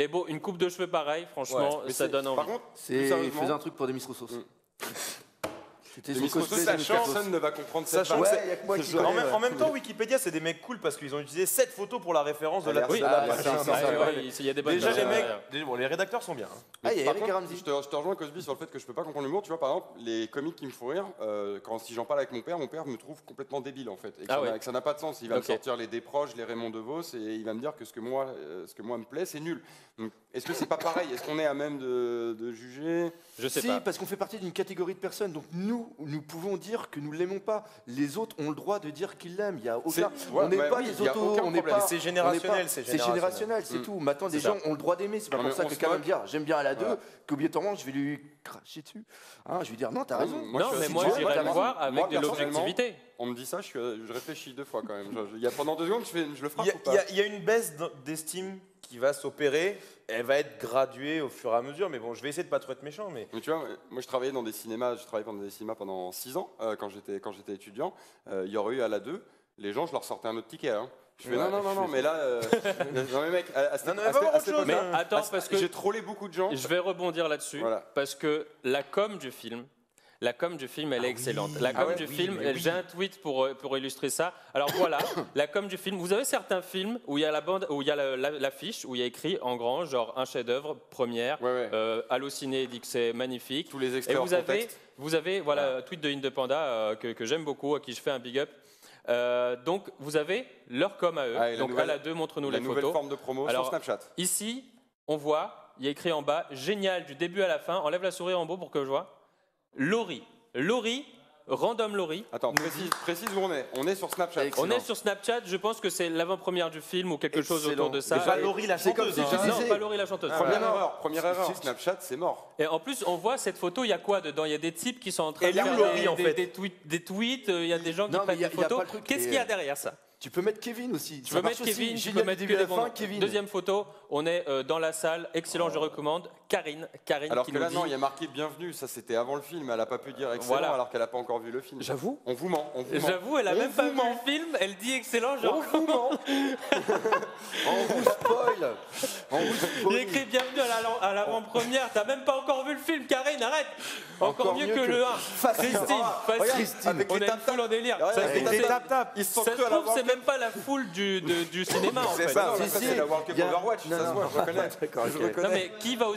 est beau. Une coupe de cheveux pareille, franchement, Mais ça c'est- donne envie. Par contre, Il sérieusement, faisait un truc pour Demis Roussos. C'était Demis son cosplay Roussos, de sachant, Carlos. personne ne va comprendre cette Sachant vanne. que Ouais, il y a que moi qui Je- connais. En même temps, Wikipédia, c'est des mecs cool parce qu'ils ont utilisé 7 photos pour la référence de la Oui, Ah, page. c'est un- ouais, c'est un- ouais, il y a des bonnes Déjà, choses les derrière. mecs, bon, les rédacteurs sont bien. hein. Ah, il y a Par Eric contre, Ramsey. je te rejoins, Cosby, sur le fait que je peux pas comprendre l'humour. Tu vois, par exemple, les comiques qui me font rire, si j'en parle avec mon père me trouve complètement débile en fait. Et que Ah ouais. ça n'a pas de sens. Il va Ok. me sortir les Desproges, les Raymond DeVos, et il va me dire que ce que moi me plaît, c'est nul. Donc, est-ce que c'est pas pareil? Est-ce qu'on est à même de juger? Je sais Si, pas. parce qu'on fait partie d'une catégorie de personnes. Donc nous pouvons dire que nous l'aimons pas. Les autres ont le droit de dire qu'ils l'aiment. Il y a aucun. Ouais, on n'est ouais, pas oui, des il y a autos. aucun On n'est problème. pas. C'est générationnel, on n'est pas- c'est C'est générationnel, c'est tout. Maintenant, les C'est gens ça. ont le droit d'aimer. C'est pas Non, pour mais ça on que se quand même moque. dire j'aime bien à la 2, Voilà. qu'obligatoirement je vais lui cracher dessus. Hein, je vais dire non, t'as raison. Moi, Non, je suis mais aussi moi dur. j'irais T'as le raison. voir avec Moi, de personnellement, l'objectivité. On me dit ça, je réfléchis 2 fois quand même. Il y a pendant 2 secondes, je le frappe Il y a- ou pas? il y a une baisse d'estime qui va s'opérer. Elle va être graduée au fur et à mesure. Mais bon, je vais essayer de pas trop être méchant. Mais Mais tu vois, moi je travaillais dans des cinémas, pendant 6 ans quand j'étais étudiant. Il y aurait eu à la 2, les gens, je leur sortais un autre ticket. Hein. Je fais Ouais, non, mais là, non mais mec, à cette Non, mais va voir autre chose. Mais hein. attends, parce que j'ai trollé beaucoup de gens. je vais rebondir là-dessus, Voilà. parce que la com du film, elle est excellente. La com du film, j'ai un tweet pour illustrer ça. Alors voilà, la com du film. Vous avez certains films où il y a la bande, où il y a l'affiche, où il y a écrit en grand, genre un chef-d'œuvre, première, Ouais. Allociné dit que c'est magnifique. Tous les Et extraits hors contexte. vous avez voilà, un tweet de Indepanda que j'aime beaucoup, à qui je fais un big up. Donc vous avez leur com à eux. Ah, et la Donc nouvelle- à la 2, montre-nous La les nouvelle photos. forme de promo Alors, sur Snapchat. Ici, on voit, il y a écrit en bas, génial du début à la fin. Enlève la souris en beau pour que je vois. Laurie, random Laurie. Attends, précise où on est. On est sur Snapchat. On est sur Snapchat, je pense que c'est l'avant-première du film ou quelque chose Excellent. autour de ça. c'est pas Laurie la C'est comme chanteuse. si hein. je Non, disais- pas Laurie la chanteuse. Première erreur. Snapchat, c'est mort. Et en plus, on voit cette photo, il y a quoi dedans? Il y a des types qui sont en train Elle de est où, faire Laurie, en fait des tweets, il y a des gens qui Non, mais prennent il y a- des il y a photos. pas le truc, Qu'est-ce et, qu'il y a derrière ça? Tu peux mettre Kevin aussi. Tu peux mettre Kevin, tu peux mettre que début à des la fin, bons. Kevin. Deuxième photo, on est dans la salle, excellent, je recommande. Karine Alors qui que nous là, dit... non, il y a marqué bienvenue. Ça, c'était avant le film. Elle a pas pu dire excellent Voilà. alors qu'elle a pas encore vu le film. J'avoue. On vous ment. J'avoue, elle a On même pas vous vu ment. le film, elle dit excellent, genre... On vous ment. On vous spoil. On vous Il spoil. écrit bienvenue à l'avant-première, t'as même pas encore vu le film, Karine, arrête. Encore mieux que le 1. Facile. Christine, Regarde, facile. avec On les a une foule en délire. Ça, avec c'est- les c'est- tap-tap. Ils se sont ça se crus à la trouve, c'est même pas la foule du cinéma en fait. ça, Si, ça, si. c'est la World Cup Il y a- Overwatch. Non, Ça se non. voit, je reconnais. D'accord, Je ok. reconnais. Non mais qui va au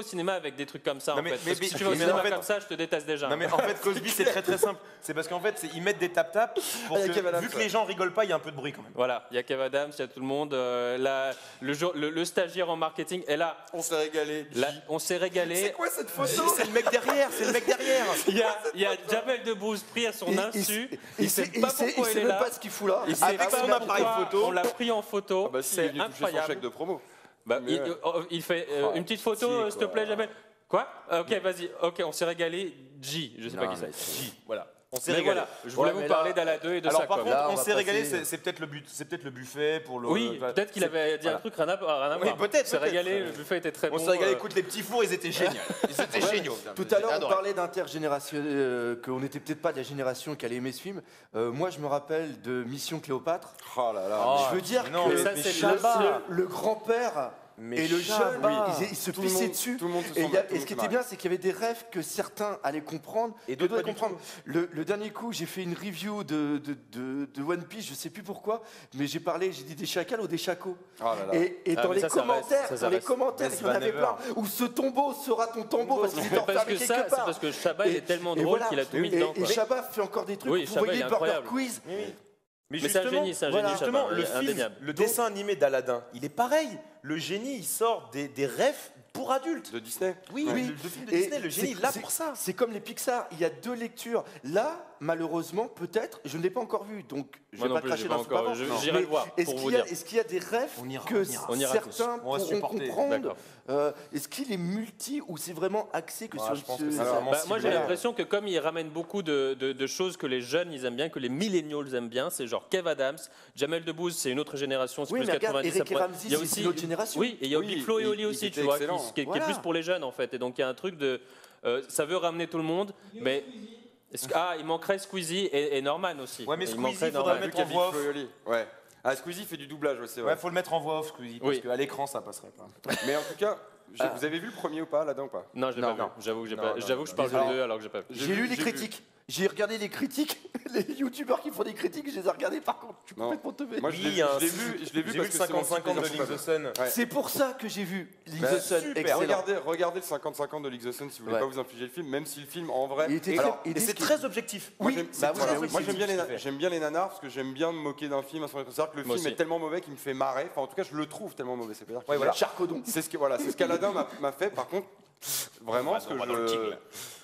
cinéma avec des trucs comme ça Non, en mais- fait? mais- Parce que mais- si tu vas au mais cinéma en fait- comme ça, je te déteste déjà. Non mais en fait Cosby c'est très très simple. C'est parce qu'en fait ils mettent des tap-tap pour il y a que, Kev Adams, vu que ouais. les gens rigolent pas, il y a un peu de bruit quand même. Voilà, il y a Kev Adams, il y a tout le monde. Le stagiaire en marketing est là. On s'est régalé. Là, on s'est régalé. C'est quoi cette photo? C'est le mec derrière, c'est le mec derrière. Il y a Jamel Debbouze pris à son insu. Il sait il pas sait pourquoi il est même là. pas ce qu'il fout là. Il sait Avec pas son appareil pourquoi photo. on l'a pris en photo. Ah bah si, il est C'est venu toucher son incroyable. chèque de promo. Bah, Mais ouais. il fait une petite photo, pitié, s'il te plaît, Jamel. Quoi? Ok, vas-y. Ok, on s'est régalé. G, je sais pas qui c'est. J, voilà. On s'est Mais régalé. voilà, je voulais Ouais, vous mais parler là- d'Ala 2 et de Alors ça. par com. contre, Là, on on va s'est régalé, passer- c'est peut-être le buffet pour le. Oui, peut-être qu'il avait dit un voilà. truc rien à Oui, voir. peut-être, C'est peut-être. régalé, le buffet était très On bon. s'est régalé, écoute, les petits fours, ils étaient géniaux. Ils étaient géniaux. Tout à l'heure, on J'adorais. parlait d'intergénération, qu'on n'était peut-être pas de la génération qui allait aimer ce film. Moi, je me rappelle de Mission Cléopâtre. Oh là là. Oh, je veux dire non, que mais ça, mais c'est Chabat, le grand-père Mais et le jeune, Chabat. ils se Tout le pissaient monde- dessus. tout le monde se Et, sent- il y a- tout le et ce monde qui se était bien, c'est qu'il y avait des rêves que certains allaient comprendre Et et d'autres d'autres pas du comprendre. Le dernier coup, j'ai fait une review de One Piece, je sais plus pourquoi, mais j'ai dit des chacals ou des chacos. Oh là là. Et Ah, dans mais les ça reste, commentaires, ça dans les reste. commentaires, Best il y en avait Van plein. Où ce tombeau sera ton tombeau parce qu'il était Parce enfermé que quelque ça, c'est part. parce que Chabat, il est tellement Et drôle voilà. qu'il a tout mis Et- dedans. Et quoi. Chabat fait encore des trucs. Oui, Vous Chabat, voyez il est Burger incroyable. Quiz. Mais c'est un génie, voilà, Chabat, justement, le il est film, indéniable. le dessin animé d'Aladin, il est pareil. le génie, il sort des refs pour adultes. De Disney. Oui, Oui. le film de Et Disney, le génie, là pour ça. C'est comme les Pixar, il y a 2 lectures. Là, malheureusement, peut-être, je ne l'ai pas encore vu, donc je Moi vais non pas plus, cracher j'ai dans pas ce pain. encore. J'irai le voir pour vous dire. Est-ce qu'il y a des rêves On ira, que on ira certains tous. On va pourront supporter. comprendre D'accord. Est-ce qu'il est multi ou c'est vraiment axé que Ouais, sur je pense ce- que c'est Alors, vraiment Moi j'ai ciblé. l'impression que comme il ramène beaucoup de choses que les jeunes ils aiment bien, que les millennials aiment bien, c'est genre Kev Adams, Jamel Debbouze, c'est une autre génération, c'est Oui, plus mais regarde, 90. Eric après- et Ramsey, il y a c'est aussi une autre génération. Oui, et il y a Oui, Big Flo et Oli ils aussi, étaient tu vois, excellents. qui est Voilà. plus pour les jeunes en fait. Et donc il y a un truc de, ça veut ramener tout le monde, mais il manquerait Squeezie et Norman aussi. Ouais, mais Il Squeezie, manquerait il faudrait Norman. mettre en voix off. Ouais. Ah, Squeezie fait du doublage, ouais, c'est vrai. Ouais, faut le mettre en voix off, Squeezie, parce Oui. qu'à l'écran, ça passerait pas. Mais en tout cas, vous avez vu le premier ou pas là-dedans ou pas? Non, je l'ai Non. pas vu. J'avoue que j'ai Non, pas. non, J'avoue que je parle désolé. de deux alors que j'ai pas vu. J'ai lu les critiques. J'ai regardé les critiques, les youtubeurs qui font des critiques, je les ai regardés par contre, je suis Non. complètement teubé. Moi, je Oui, l'ai il y a un- je l'ai vu J'ai parce vu le que c'est mon 50-50 de petit Link the Sun. Ouais. C'est pour ça que j'ai vu Link Bah, the Sun, super. excellent. Regardez le 50-50 de League the Sun si vous voulez Ouais. pas vous infliger le film, même si le film en vrai. Il était Alors, très- Et c'est très objectif. moi, Oui, j'aime- bah oui, voilà, bah oui, moi, c'est j'aime bien, ce qu'il fait. j'aime bien les nanars parce que j'aime bien me moquer d'un film. C'est-à-dire que le Moi film aussi. est tellement mauvais qu'il me fait marrer. Enfin, en tout cas, je le trouve tellement mauvais. C'est pas dire qu'il Ouais, est voilà. bien. Charcodon. C'est ce qu'Aladin m'a fait. Par contre, vraiment, ce que je.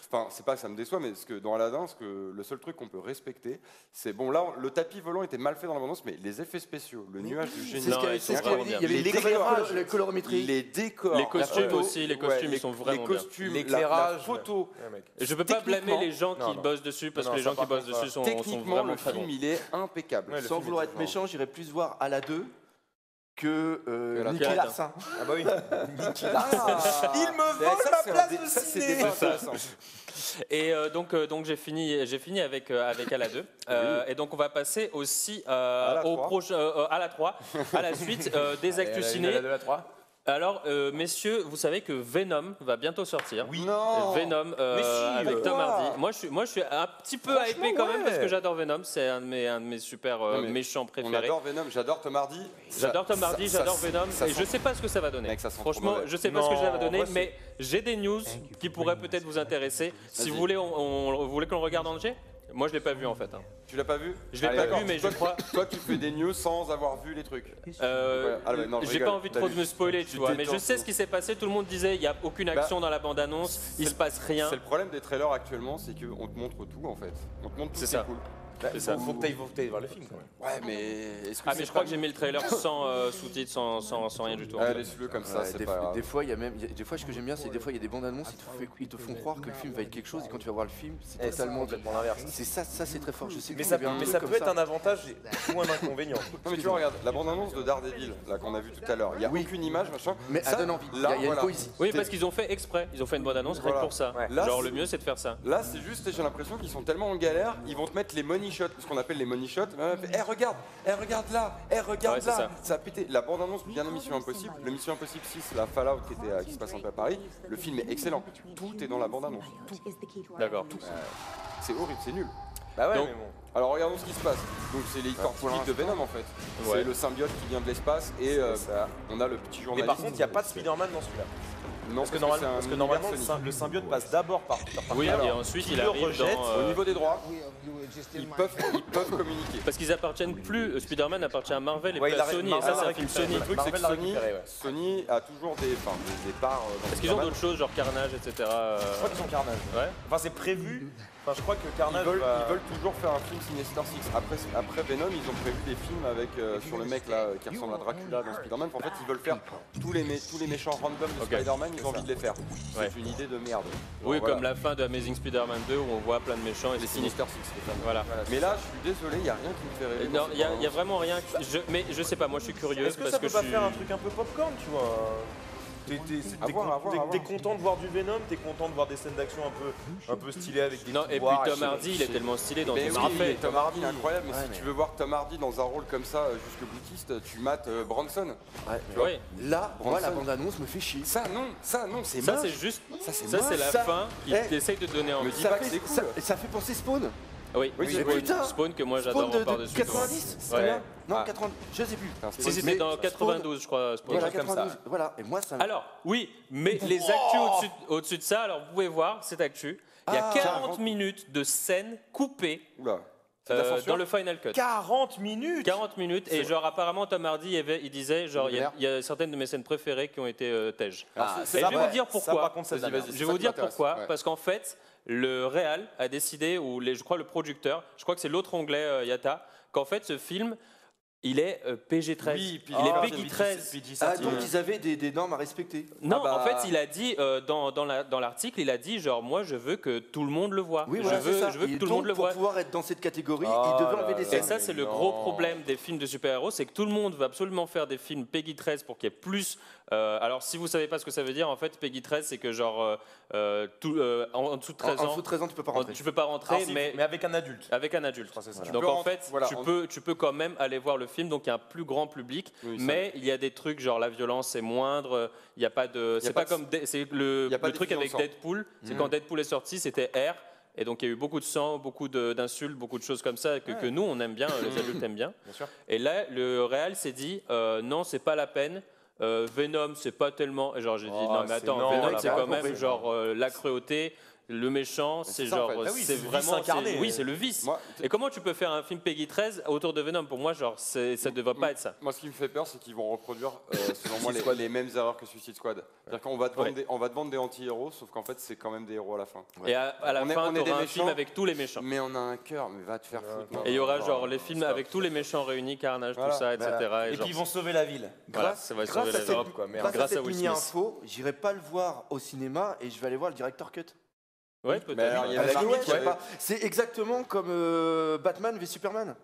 Enfin, c'est pas que ça me déçoit, mais dans Aladdin, le seul truc qu'on peut respecter, c'est bon. Là, le tapis volant était mal fait dans l'abondance, mais les effets spéciaux, le nuage du génie, C'est ce Non, qu'il ils sont avait vraiment dit, bien. il y avait Les l'éclairage, décors. la colorimétrie. les décors, Les costumes la photo, aussi, les costumes, ils sont vraiment les bien. costumes, L'éclairage. la photo. Ouais, mec. Je peux pas blâmer Techniquement- les gens qui Non, non. bossent dessus parce Non, que les ça, gens qui par bossent contre, dessus sont Techniquement, vraiment le très film, bons. il est impeccable. Ouais, le Sans film vouloir était être méchant, j'irais plus voir à la 2 que la Nicky Aladdin. Larson. Ah bah oui. Ah, Il me vole la place de ciné. Et donc j'ai fini avec à la 2. Et donc on va passer aussi la au 3. prochain à la 3, à la suite des actus ciné. La 2, la 3. Alors messieurs, vous savez que Venom va bientôt sortir. Oui. Non. Venom Mais si, avec Tom pourquoi Hardy. Moi je suis un petit peu Franchement, hypé quand même ouais. parce que j'adore Venom, c'est un de mes super Non, mais méchants On préférés. adore Venom, j'adore Tom Hardy. J'adore Tom Hardy, Ça- j'adore ça- Venom, ça et sent- je sais pas ce que ça va donner. Mec, ça sent trop Franchement, mauvais. je sais pas ce que ça va Non, donner, moi, mais j'ai des news qui pourraient peut-être vous intéresser. Si vous voulez, vous voulez qu'on le regarde en entier? Moi, je l'ai pas vu en fait. hein. Tu l'as pas vu? Je l'ai Allez, pas d'accord. vu, mais Toi, je crois. Toi, tu fais des news sans avoir vu les trucs. Euh, Ah, non, je j'ai rigole. pas envie T'as trop vu. de me spoiler, tu Tu vois, mais je détends. sais ce qui s'est passé. Tout le monde disait il y a aucune action dans la bande-annonce, il se passe rien. C'est le problème des trailers actuellement, c'est qu'on te montre tout en fait. On te montre tout C'est ce ça. qui est cool. C'est ça. Faut que t'ailles voir le film quand même. Ouais, mais est-ce que Ah, mais je crois que j'ai mis le trailer sans sous-titres, sans rien du tout. en fait. Allez, laisse-le comme ça, Ouais, c'est des, pas grave. des fois, il y a même, des fois, ce que j'aime bien, c'est des fois, il y a des bandes annonces, ils te font croire que le film va être quelque chose, et quand tu vas voir le film, c'est C'est totalement complètement l'inverse. C'est ça, c'est très fort. Je sais que Mais vous ça, avez un mais truc ça comme peut être un avantage ou un inconvénient. Non mais tu vois, regarde, la bande-annonce de Daredevil, là qu'on a vu tout à l'heure, il y a Oui. aucune image, machin. Mais Ça, ça donne envie. Là, il y a voilà. une poésie. Oui, parce qu'ils ont fait exprès. Ils ont fait une bande-annonce rien que Voilà. pour ça. Ouais. Là, Genre, c'est- le mieux, c'est de faire ça. Là, c'est juste, j'ai l'impression qu'ils sont tellement en galère, ils vont te mettre les money shots, ce qu'on appelle les money shots. Regarde là, regarde Ouais, c'est là. ça. A pété. La bande-annonce bien de Mission Impossible, le Mission Impossible 6, la Fallout qui se passe un peu à Paris, le film est excellent. Tout est dans la bande-annonce. Tout. D'accord. C'est horrible, c'est nul. Bah ouais, Donc- mais bon. Alors regardons ce qui se passe. Donc c'est les corps de Venom en fait. Ouais. C'est le symbiote qui vient de l'espace et ça. on a le petit Mais journaliste. par contre, il n'y a pas de Spider-Man dans celui-là. Non, Parce que c'est un normalement, univers Sony. le symbiote passe d'abord par Peter Parker. Oui, et Alors, ensuite qui il le arrive rejette dans. Au niveau des droits, ils peuvent communiquer. Parce qu'ils appartiennent plus. Spider-man appartient à Marvel et Ouais, plus il à a- Sony. Et Marvel ça, c'est l'a un film récupéré. Sony. Le truc, c'est que Marvel l'a Sony, récupéré, ouais. Sony a toujours des parts dans Est-ce qu'ils ont Spider-Man. d'autres choses, genre Carnage, etc. Je crois qu'ils sont Carnage. Ouais. Enfin, c'est prévu. Enfin, je crois que Carnage Ils va... veulent toujours faire un film Sinister Six. Après Venom, ils ont prévu des films avec sur le mec là qui ressemble à Dracula dans Spider-Man. En fait, ils veulent faire tous les méchants random de Ok. Spider-Man. Ils ont envie de les faire. Ouais. C'est une idée de merde. Oui, Voilà. comme la fin de Amazing Spider-Man 2 où on voit plein de méchants et les c'est fini. Sinister Six. les fameux. Voilà. Mais là, je suis désolé, il n'y a rien qui me fait rêver. Non, il y a vraiment rien. Mais je sais pas, moi je suis curieux Est-ce que parce ça que peut pas je suis. faire un truc un peu popcorn, tu vois À voir. T'es content de voir du Venom, t'es content de voir des scènes d'action un peu stylées avec des Non, et puis pouvoirs, Tom Hardy, il est tellement stylé dans Mais tout ce oui, qu'il fait. Tom Hardy est incroyable, mais Ouais, si mais- tu veux voir Tom Hardy dans un rôle comme ça jusque boutiste, tu mates Bronson. Ouais, Oui. là, moi, la Bronson. bande-annonce me fait chier. Ça non, c'est Ça moche. c'est juste. Ça, c'est Ça c'est moche. la Ça- fin qui Eh, essaye de donner envie. me dis pas que c'est cool. ça fait penser Spawn. Oui, Oui, c'est Mais cool. putain, Spawn que moi Spawn j'adore de par-dessus. 90, c'est Ouais. bien. Non, Ah. 90, je sais plus. Putain, c'est Si pas- c'était Mais dans Spawn- 92, je crois. Spawn. Voilà, comme ça. 92. Voilà, et moi, ça me- Alors, oui, mais les actus au-dessus de ça, alors vous pouvez voir cette actu. Il y a Ah, 40 minutes de scènes coupées. Oula. C'est de la censure dans le Final Cut. 40 minutes 40 minutes, et genre apparemment Tom Hardy il disait genre il y a certaines de mes scènes préférées qui ont été tèges. Et je vais vous dire Ça, pourquoi. par contre, c'est de la Vas-y, merde. vas-y. Je vais vous dire pourquoi, parce qu'en fait, le réal a décidé, ou je crois le producteur, je crois que c'est l'autre anglais, Yatta, qu'en fait ce film, il est PG-13. Oui, il est PG-13. Ah, donc ils avaient des normes à respecter. Non, Ah bah- en fait, il a dit, dans l'article, il a dit, genre, moi, je veux que tout le monde le voit. Oui, je voilà, veux, c'est ça. je veux que Et tout le donc, monde le pour voit. pouvoir être dans cette catégorie, Oh ils devaient là enlever des là. Et scènes. ça, c'est le non. gros problème des films de super-héros, c'est que tout le monde veut absolument faire des films Peggy 13 pour qu'il y ait plus. Alors, si vous savez pas ce que ça veut dire, en fait, Peggy 13, c'est que genre en dessous de 13 En ans, dessous de 13 ans, tu peux pas rentrer. tu peux pas rentrer, Alors, si, mais avec un adulte. avec un adulte. crois que c'est ça. Donc peux en rentrer- fait, voilà, tu peux quand même aller voir le film, donc il y a un plus grand public, Oui, ça- mais il y a des trucs genre la violence est moindre, il y a pas de, c'est pas pas de- comme c'est le y a pas le truc d'effusion avec de sang. Deadpool, c'est quand Deadpool est sorti, c'était R. Et donc il y a eu beaucoup de sang, beaucoup d'insultes, beaucoup de choses comme ça que nous on aime bien, les adultes aiment bien. Bien sûr. Et là le réal s'est dit non c'est pas la peine. Venom c'est pas tellement. Et genre j'ai dit Oh, non mais c'est attends non, Venom là, c'est pas quand compris. même genre la cruauté, le méchant, c'est c'est ça, en genre fait. Ah oui, c'est c'est le vice vraiment incarné. oui c'est le vice. Moi, Et comment tu peux faire un film Peggy 13 autour de Venom? Pour moi, genre, ça ne devrait pas être ça. Moi, ce qui me fait peur, c'est qu'ils vont reproduire, selon moi, les mêmes erreurs que Suicide Squad. C'est-à-dire qu'on va te vendre, on va te vendre des anti-héros, sauf qu'en fait, c'est quand même des héros à la fin. Et à la On est- fin, on est tu des auras un méchants. film avec tous les méchants. Mais on a un cœur, mais va te faire foutre. Et il y aura genre les films avec tous les méchants réunis, Carnage, Voilà. tout ça, etc. Et genre, puis ils vont sauver la ville. voilà, ça va sauver Grâce à l'Europe, cette, quoi. Merde. grâce à Grâce à cette Will mini Smith. info, j'irai pas le voir au cinéma et je vais aller voir le director cut. Ouais, Mais alors, peut-être. il y a À la la limite, limite, je sais ouais. pas. C'est exactement comme Batman v Superman.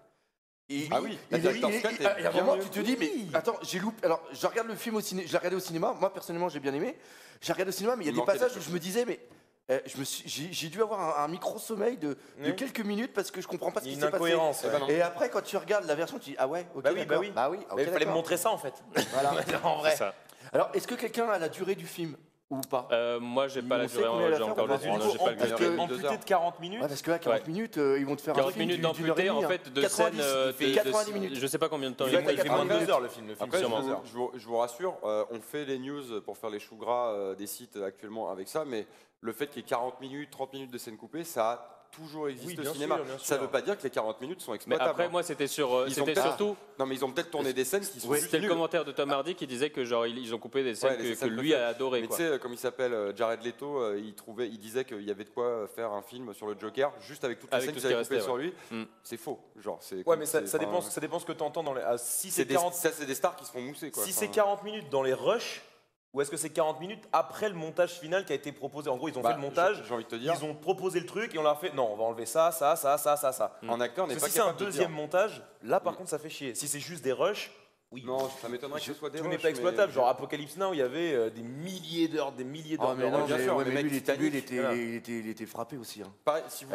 Et Ah oui, il la director's cut est il y a un bien moment, mieux. tu te dis, mais attends, j'ai loupé. Alors, je regarde le film au cinéma, je l'ai regardé au cinéma. Moi, personnellement, j'ai bien aimé. J'ai regardé au cinéma, mais il y a Il des manquait passages des où je me disais, mais j'ai dû avoir un micro-sommeil de Oui. quelques minutes parce que je comprends pas ce Il y qui a s'est une passé. incohérence. ouais. Et après, quand tu regardes la version, tu dis, ah ouais, ok, Bah oui, d'accord. bah oui. ok, Mais il fallait me d'accord. montrer ça en fait. Voilà. En vrai. C'est ça. Alors, est-ce que quelqu'un a la durée du film ou pas Moi, j'ai pas On la sait durée, combien elle va j'ai faire, encore ou le pas non, j'ai pas le parce temps. que- Amputé de 40 minutes. Ouais, parce que là, 40 minutes, ils vont te faire un 40 film minutes d'une heure et d'amputé, demie, en hein. fait, de 90, scènes. il fait 90 minutes. Je sais pas combien de temps Il il va est. être Il fait moins de 90 2 heures le film. Après, Sûrement. je vous rassure, on fait les news pour faire les choux gras des sites actuellement avec ça, mais le fait qu'il y ait 40 minutes, 30 minutes de scènes coupées, ça a toujours existé Oui, bien au cinéma. sûr, bien Ça ne sûr. veut pas dire que les 40 minutes sont Mais exploitables. après, hein. moi, c'était Ils ont peut-être- surtout. Non, mais ils ont peut-être tourné des scènes qui sont juste C'était le nulles. commentaire de Tom Hardy qui disait que genre ils ont coupé des scènes Ouais, les que scènes lui préférées. a adoré Mais tu quoi. sais, comme il s'appelle Jared Leto, il disait qu'il y avait de quoi faire un film sur le Joker, juste avec toutes les Avec scènes tout qu'ils ce qui avaient coupées restait, sur lui. Mm. C'est faux. Genre, c'est Ouais, comme- mais ça c'est- dépend, enfin, ça dépend ce que tu entends dans les. Si c'est c'est des, 40, ça, c'est des stars qui se font mousser. Quoi. si Enfin, c'est 40 minutes dans les rushs, ou est-ce que c'est 40 minutes après le montage final qui a été proposé? En gros, ils ont bah, fait le montage, j'ai envie de te dire, ils ont proposé le truc et on leur a fait non, on va enlever ça, ça, ça, ça, ça, ça. un acteur n'est Parce pas que si c'est un capable de deuxième dire. montage, là par Oui. contre ça fait chier. Si c'est juste des rushs, oui. Non, ça m'étonnerait que ce soit des Tout n'est rushs, pas exploitable. mais- Genre Apocalypse Now, il y avait des milliers d'heures, des milliers d'heures. Ah, mais de non, rushs. bien mais, sûr, ouais, mais mais mec, lui, Titanic, voilà. il était frappé aussi. Hein. Pareil, si vous,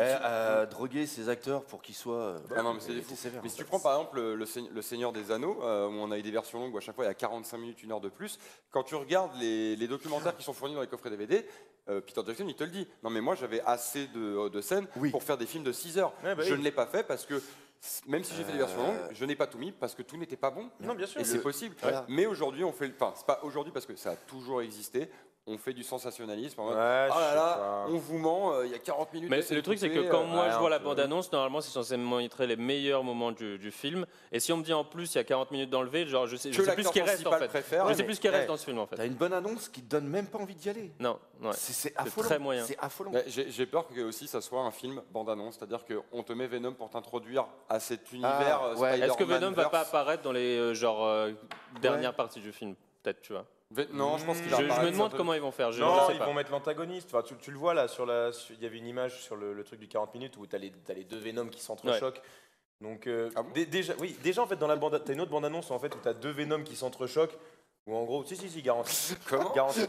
Droguer ses acteurs pour qu'ils soient. Ah non, mais c'est il des était fous. sévère, Mais hein. si tu prends par exemple le Seigneur des Anneaux, où on a eu des versions longues où à chaque fois il y a 45 minutes, 1 heure de plus, quand tu regardes les documentaires qui sont fournis dans les coffrets DVD, Peter Jackson il te le dit. Non mais moi j'avais assez de scènes Oui. pour faire des films de 6 heures. Ouais, bah je oui. ne l'ai pas fait parce que même si j'ai fait des versions longues, je n'ai pas tout mis parce que tout n'était pas bon. Non, bien sûr. Et c'est possible. Voilà. Mais aujourd'hui on fait, enfin c'est pas aujourd'hui parce que ça a toujours existé. On fait du sensationnalisme. En mode, Ouais, oh je là sais là, pas. on vous ment. Il y a 40 minutes. Mais de scènes le truc, c'est que coupées, quand moi ouais, je vois un la peu. bande-annonce, normalement c'est censé me montrer les meilleurs moments du film. Et si on me dit en plus il y a 40 minutes d'enlevé, genre je sais que plus ce l'acteur qui reste en principal fait. préfère. Je Ouais, sais mais- plus ce qui reste ouais. dans ce film en fait. T'as une bonne annonce qui te donne même pas envie d'y aller. Non, ouais. C'est affolant. très moyen. C'est affolant. Ouais, j'ai peur que aussi ça soit un film bande-annonce, c'est-à-dire qu'on te met Venom pour t'introduire à cet univers. ouais. Est-ce que Venom va pas Spider-Man-verse. apparaître dans les dernières parties du film? Peut-être, tu vois. Non, je pense qu'il va Je apparaître, me demande c'est un peu- comment ils vont faire. Je Non, sais ils pas. vont mettre l'antagoniste. Enfin, tu le vois là, il y avait une image sur le truc du 40 minutes où tu as les deux Venom qui s'entrechoquent. Donc, Ah bon déjà en fait, dans la bande, tu as une autre bande-annonce en fait, où tu as deux Venom qui s'entrechoquent. Ou en gros, si, garanti. Comment Garanti.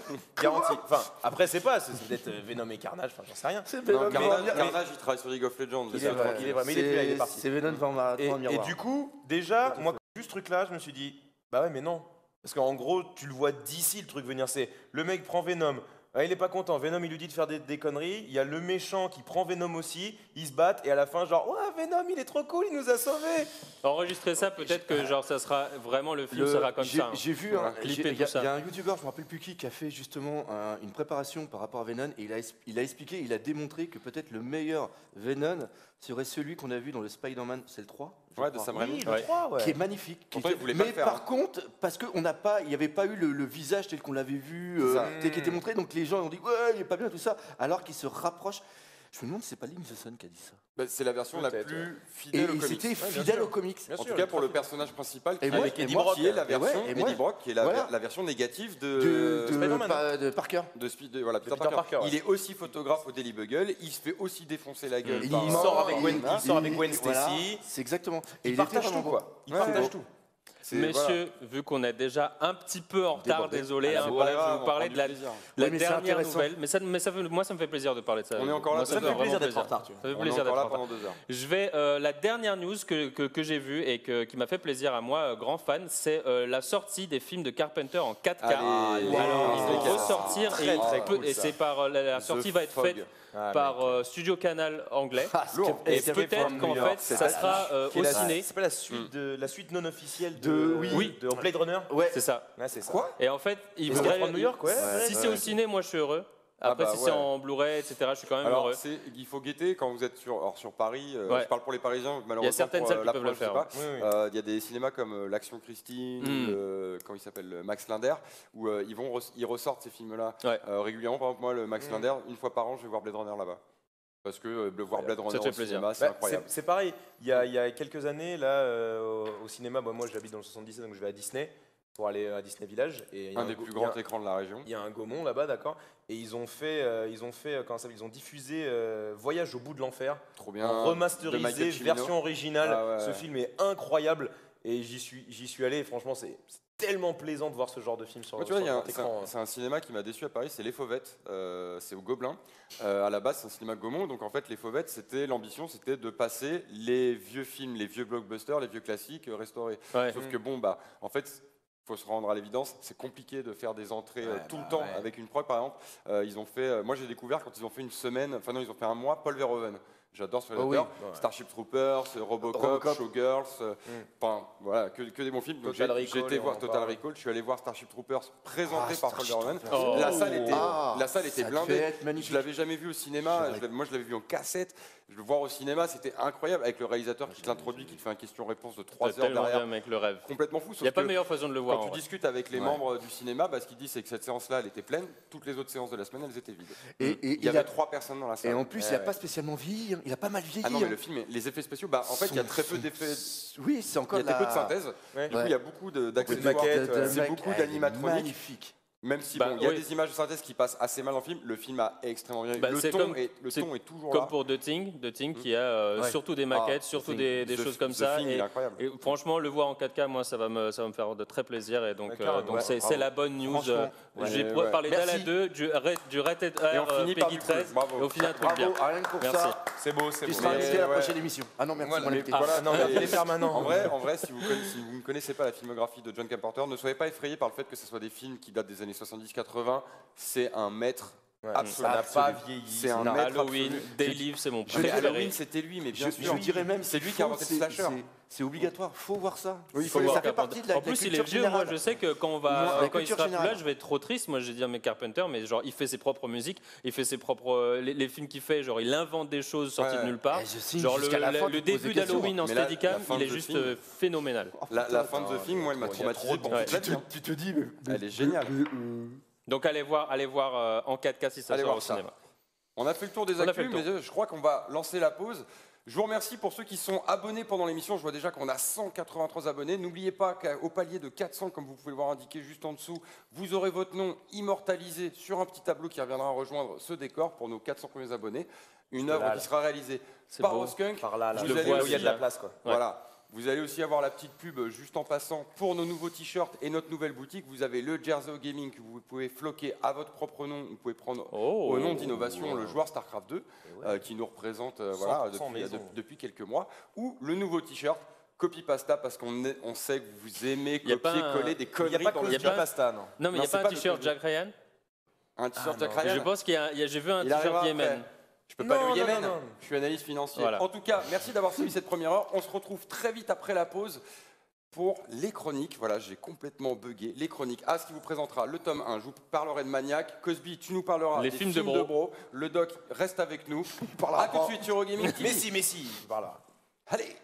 Garanti. Enfin, après, c'est peut-être Venom et Carnage, enfin, j'en sais rien. C'est Non, Venom Carnage, il travaille sur League of Legends. Il est vrai, mais il est plus là, il est parti. C'est Venom devant un Et miroir. du coup, déjà, moi, vu ce truc-là, je me suis dit, bah ouais, mais non. Parce qu'en gros, tu le vois d'ici, le truc venir. C'est le mec prend Venom, Ah, il est pas content. Venom, il lui dit de faire des conneries. Il y a le méchant qui prend Venom aussi. Ils se battent et à la fin, genre, ouais, Venom, il est trop cool, il nous a sauvés. Enregistrer ça, peut-être que genre ça sera vraiment le film sera comme ça. J'ai vu, clipper il tout y ça. a un youtubeur, je me rappelle plus qui a fait justement une préparation par rapport à Venom et il a expliqué, il a démontré que peut-être le meilleur Venom serait celui qu'on a vu dans le Spider-Man, c'est le 3 je Ouais, de crois. Sam Raimi. Oui, le 3, ouais. Qui est magnifique. Pourtant, il voulait pas mais le faire, par contre, parce qu'il n'y avait pas eu le visage tel qu'on l'avait vu, C'est ça. tel qui était montré, donc les gens ont dit ouais, il est pas bien tout ça, alors qu'il se rapproche. Je me demande si c'est pas Liam Neeson qui a dit ça. Bah, c'est la version la Peut-être, plus Et fidèle au comics. c'était bien fidèle sûr. aux comics. Bien En sûr, tout cas pour le personnage principal qui, Et moi- est, et qui moi- est la et ouais, version et moi- Eddie Brock, qui est voilà. la version négative de Spider-Man, de Parker. voilà, Peter Parker, ouais. Il est aussi photographe au Daily Bugle, il se fait aussi défoncer la gueule. Il par- sort avec Gwen- voilà. il sort avec Gwen Voilà, Stacy. c'est exactement. Il était partage vraiment tout, bon. quoi. Il Ouais, partage ouais. tout. C'est- Messieurs, vu qu'on est déjà un petit peu en retard, Débordé. désolé, Ah, hein, c'est voilà, pas je grave, vais on vous parler prend de la, du plaisir. la Oui, mais c'est dernière intéressant. nouvelle. Moi, ça me fait plaisir de parler de ça. On est encore là, Moi, ça me fait fait vraiment plaisir d'être en retard, tu vois. Ça fait On est plaisir encore d'être là en retard. pendant 2 heures. Je vais la dernière news que j'ai vue et qui m'a fait plaisir à moi, grand fan, c'est la sortie des films de Carpenter en 4K. Allez, Alors ils vont wow. ressortir Très, et, très peut- cool, et ça. c'est par la sortie va être Fog. faite Ah, par Studio Canal anglais. Lourd. Et Escape peut-être from qu'en New York, fait c'est ça ça. sera Qui est au la- ciné. C'est pas la suite non officielle De- oui. de Blade Runner. Ouais. C'est ça. Ouais, c'est ça. Quoi Et en fait, ils Escape voudraient. from New York, ouais. Si c'est au ciné, moi je suis heureux. Ah Après, bah si c'est ouais. en Blu-ray, etc., je suis quand même Alors, heureux. il faut guetter quand vous êtes sur Paris. Ouais. Je parle pour les Parisiens, malheureusement. Il y a certaines pour, salles qui la peuvent le province, je sais faire, pas. Oui, oui. Il y a des cinémas comme l'Action Christine, Mm. comment il s'appelle, le Max Linder, où ils ressortent ces films-là Ouais. régulièrement. Par exemple, moi, le Max Linder, une fois par an, je vais voir Blade Runner là-bas. Parce que voir Blade Runner te fait au plaisir. cinéma, c'est Bah, incroyable. c'est pareil. Il y a quelques années, là, au cinéma, moi j'habite dans le 77, donc je vais à Disney pour aller à Disney Village. Et il y a Un des plus grands écrans de la région. Il y a un Gaumont là-bas, d'accord. Et ils ont diffusé Voyage au bout de l'enfer, Trop bien. en de remasterisé, Michael Cimino. version originale. Ah ouais, Ce ouais. film est incroyable. Et j'y suis allé. Et franchement, c'est tellement plaisant de voir ce genre de film sur, Ouais, tu vois, sur grand c'est écran. un cinéma qui m'a déçu à Paris, c'est Les Fauvettes, c'est au Gobelin. À la base, c'est un cinéma Gaumont, donc en fait, Les Fauvettes, l'ambition, c'était de passer les vieux films, les vieux blockbusters, les vieux classiques restaurés. Ouais. Sauf que bon, en fait, faut se rendre à l'évidence, c'est compliqué de faire des entrées tout le temps avec une prog, par exemple. Ils ont fait, moi j'ai découvert quand ils ont fait une semaine, enfin non, ils ont fait un mois, Paul Verhoeven. J'adore ce réalisateur. oui. Starship Troopers, Robocop, Showgirls, enfin voilà, que des bons films. Donc, Total j'ai Recall, été voir on en Total parle. Recall, je suis allé voir Starship Troopers présenté par Paul Starship Verhoeven. Troopers. La salle était, Ah, la salle était ça blindée. devait être magnifique. Je l'avais jamais vu au cinéma. Moi, je l'avais vu en cassette. Je le voir au cinéma, c'était incroyable avec le réalisateur qui t'introduit, qui te fait un question-réponse de 3 C'est heures tellement derrière. bien, mec, le rêve. Complètement fou. Il n'y a sauf pas que meilleure façon de le voir. quand en tu vrai. discutes avec les membres du cinéma, ce qu'ils disent, c'est que cette séance-là, elle était pleine. Toutes les autres séances de la semaine, elles étaient vides. Et Il y avait 3 personnes dans la salle. Et en plus, il a pas spécialement vieilli. Il a pas mal vieilli. Ah non, mais le film, les effets spéciaux, en fait, il y a très peu d'effets. Oui, c'est Il encore y a très peu de la- synthèse. Ouais. Du coup, il y a beaucoup d'accessoires. maquettes, C'est beaucoup Elle est d'animatroniques. Magnifique. Même si Bah, bon, il y a oui. des images de synthèse qui passent assez mal dans le film a extrêmement bien. Bah, le c'est ton, comme- est, c'est toujours Comme là. pour The Thing qui a Ouais. surtout des maquettes, Ah, surtout The des choses comme ça. Thing, il est incroyable. Et franchement, le voir en 4K, moi, ça va me faire de très plaisir. Et donc, Ouais, carrément. donc c'est la bonne news. Franchement, J'ai ouais. parlé d'Ala Merci. 2, du Rated Et on R, finit par Peggy du 13, quiz. Bravo. et au final, un truc bien. Bravo, rien que pour Merci. ça. C'est beau, c'est Tu beau. seras invité à la ouais. prochaine émission. Ah non, merci. Voilà, mon mais- invité. voilà, non, mais les permanents. En vrai, si vous ne connaissez pas la filmographie de John Carpenter, ne soyez pas effrayés par le fait que ce soit des films qui datent des années 70-80. C'est un maître Ouais. absolu. Ça n'a pas vieilli. C'est un Non, maître Halloween, absolu. Day Live, c'est mon Mais préféré. Halloween, c'était lui, mais bien Je sûr. dirais même, c'est lui qui a inventé le slasher. C'est obligatoire, faut voir ça. Oui, Il faut ça voir fait Carpenter. partie de la En plus, il est culture vieux. Moi, générale. je sais que quand La il culture sera plus là, générale. je vais être trop triste. Moi, je vais dire, mais Carpenter, mais genre, il fait ses propres musiques, il fait ses propres les films qu'il fait. Genre, il invente des choses sorties Ouais. de nulle part. Eh, je signe Genre, jusqu'à la fin, le tu te poses début des questions. d'Halloween en Mais là, Steadicam, la fin il est de juste film. phénoménal. La fin de The Thing, moi, elle m'a il y a traumatisé trop pour de- toute la vie. hein. Tu te dis, mais. Elle est géniale. Donc, allez voir en 4K si ça Allez sort voir au ça. cinéma. On a fait le tour des On a actus, fait le mais tour. je crois qu'on va lancer la pause. Je vous remercie pour ceux qui sont abonnés pendant l'émission. Je vois déjà qu'on a 183 abonnés. N'oubliez pas qu'au palier de 400, comme vous pouvez le voir indiqué juste en dessous, vous aurez votre nom immortalisé sur un petit tableau qui reviendra rejoindre ce décor pour nos 400 premiers abonnés. Une œuvre là, qui là. sera réalisée C'est par beau. Oskunk. Par là, Je Vous le allez vois où il y a de aussi- la place, quoi. Voilà. Vous allez aussi avoir la petite pub juste en passant pour nos nouveaux t-shirts et notre nouvelle boutique. Vous avez le Jersey Gaming que vous pouvez floquer à votre propre nom. Vous pouvez prendre Oh. au nom d'Innovation le joueur StarCraft 2 qui nous représente 100% maison. depuis quelques mois. Ou le nouveau t-shirt Copy Pasta parce on sait que vous aimez Y a pas copier-coller des Il n'y conneries a pas dans que le le y a pas- pasta, non. Non, mais il n'y Non, a c'est pas pas un le t-shirt truc. Jack Ryan Un t-shirt Jack Et Ryan. je pense j'ai vu un Il arrivera t-shirt Yémen. après. Je peux pas Non, le non, Yémen. non. Je suis analyste financier. Voilà. En tout cas, merci d'avoir suivi cette première heure. On se retrouve très vite après la pause pour les chroniques. Voilà, j'ai complètement bugué. Les chroniques. As qui vous présentera le tome 1. Je vous parlerai de Maniac. Cosby, tu nous parleras Les des films de Bro. Le doc reste avec nous. A tout de suite sur Eurogaming TV. Messi, par là. Allez.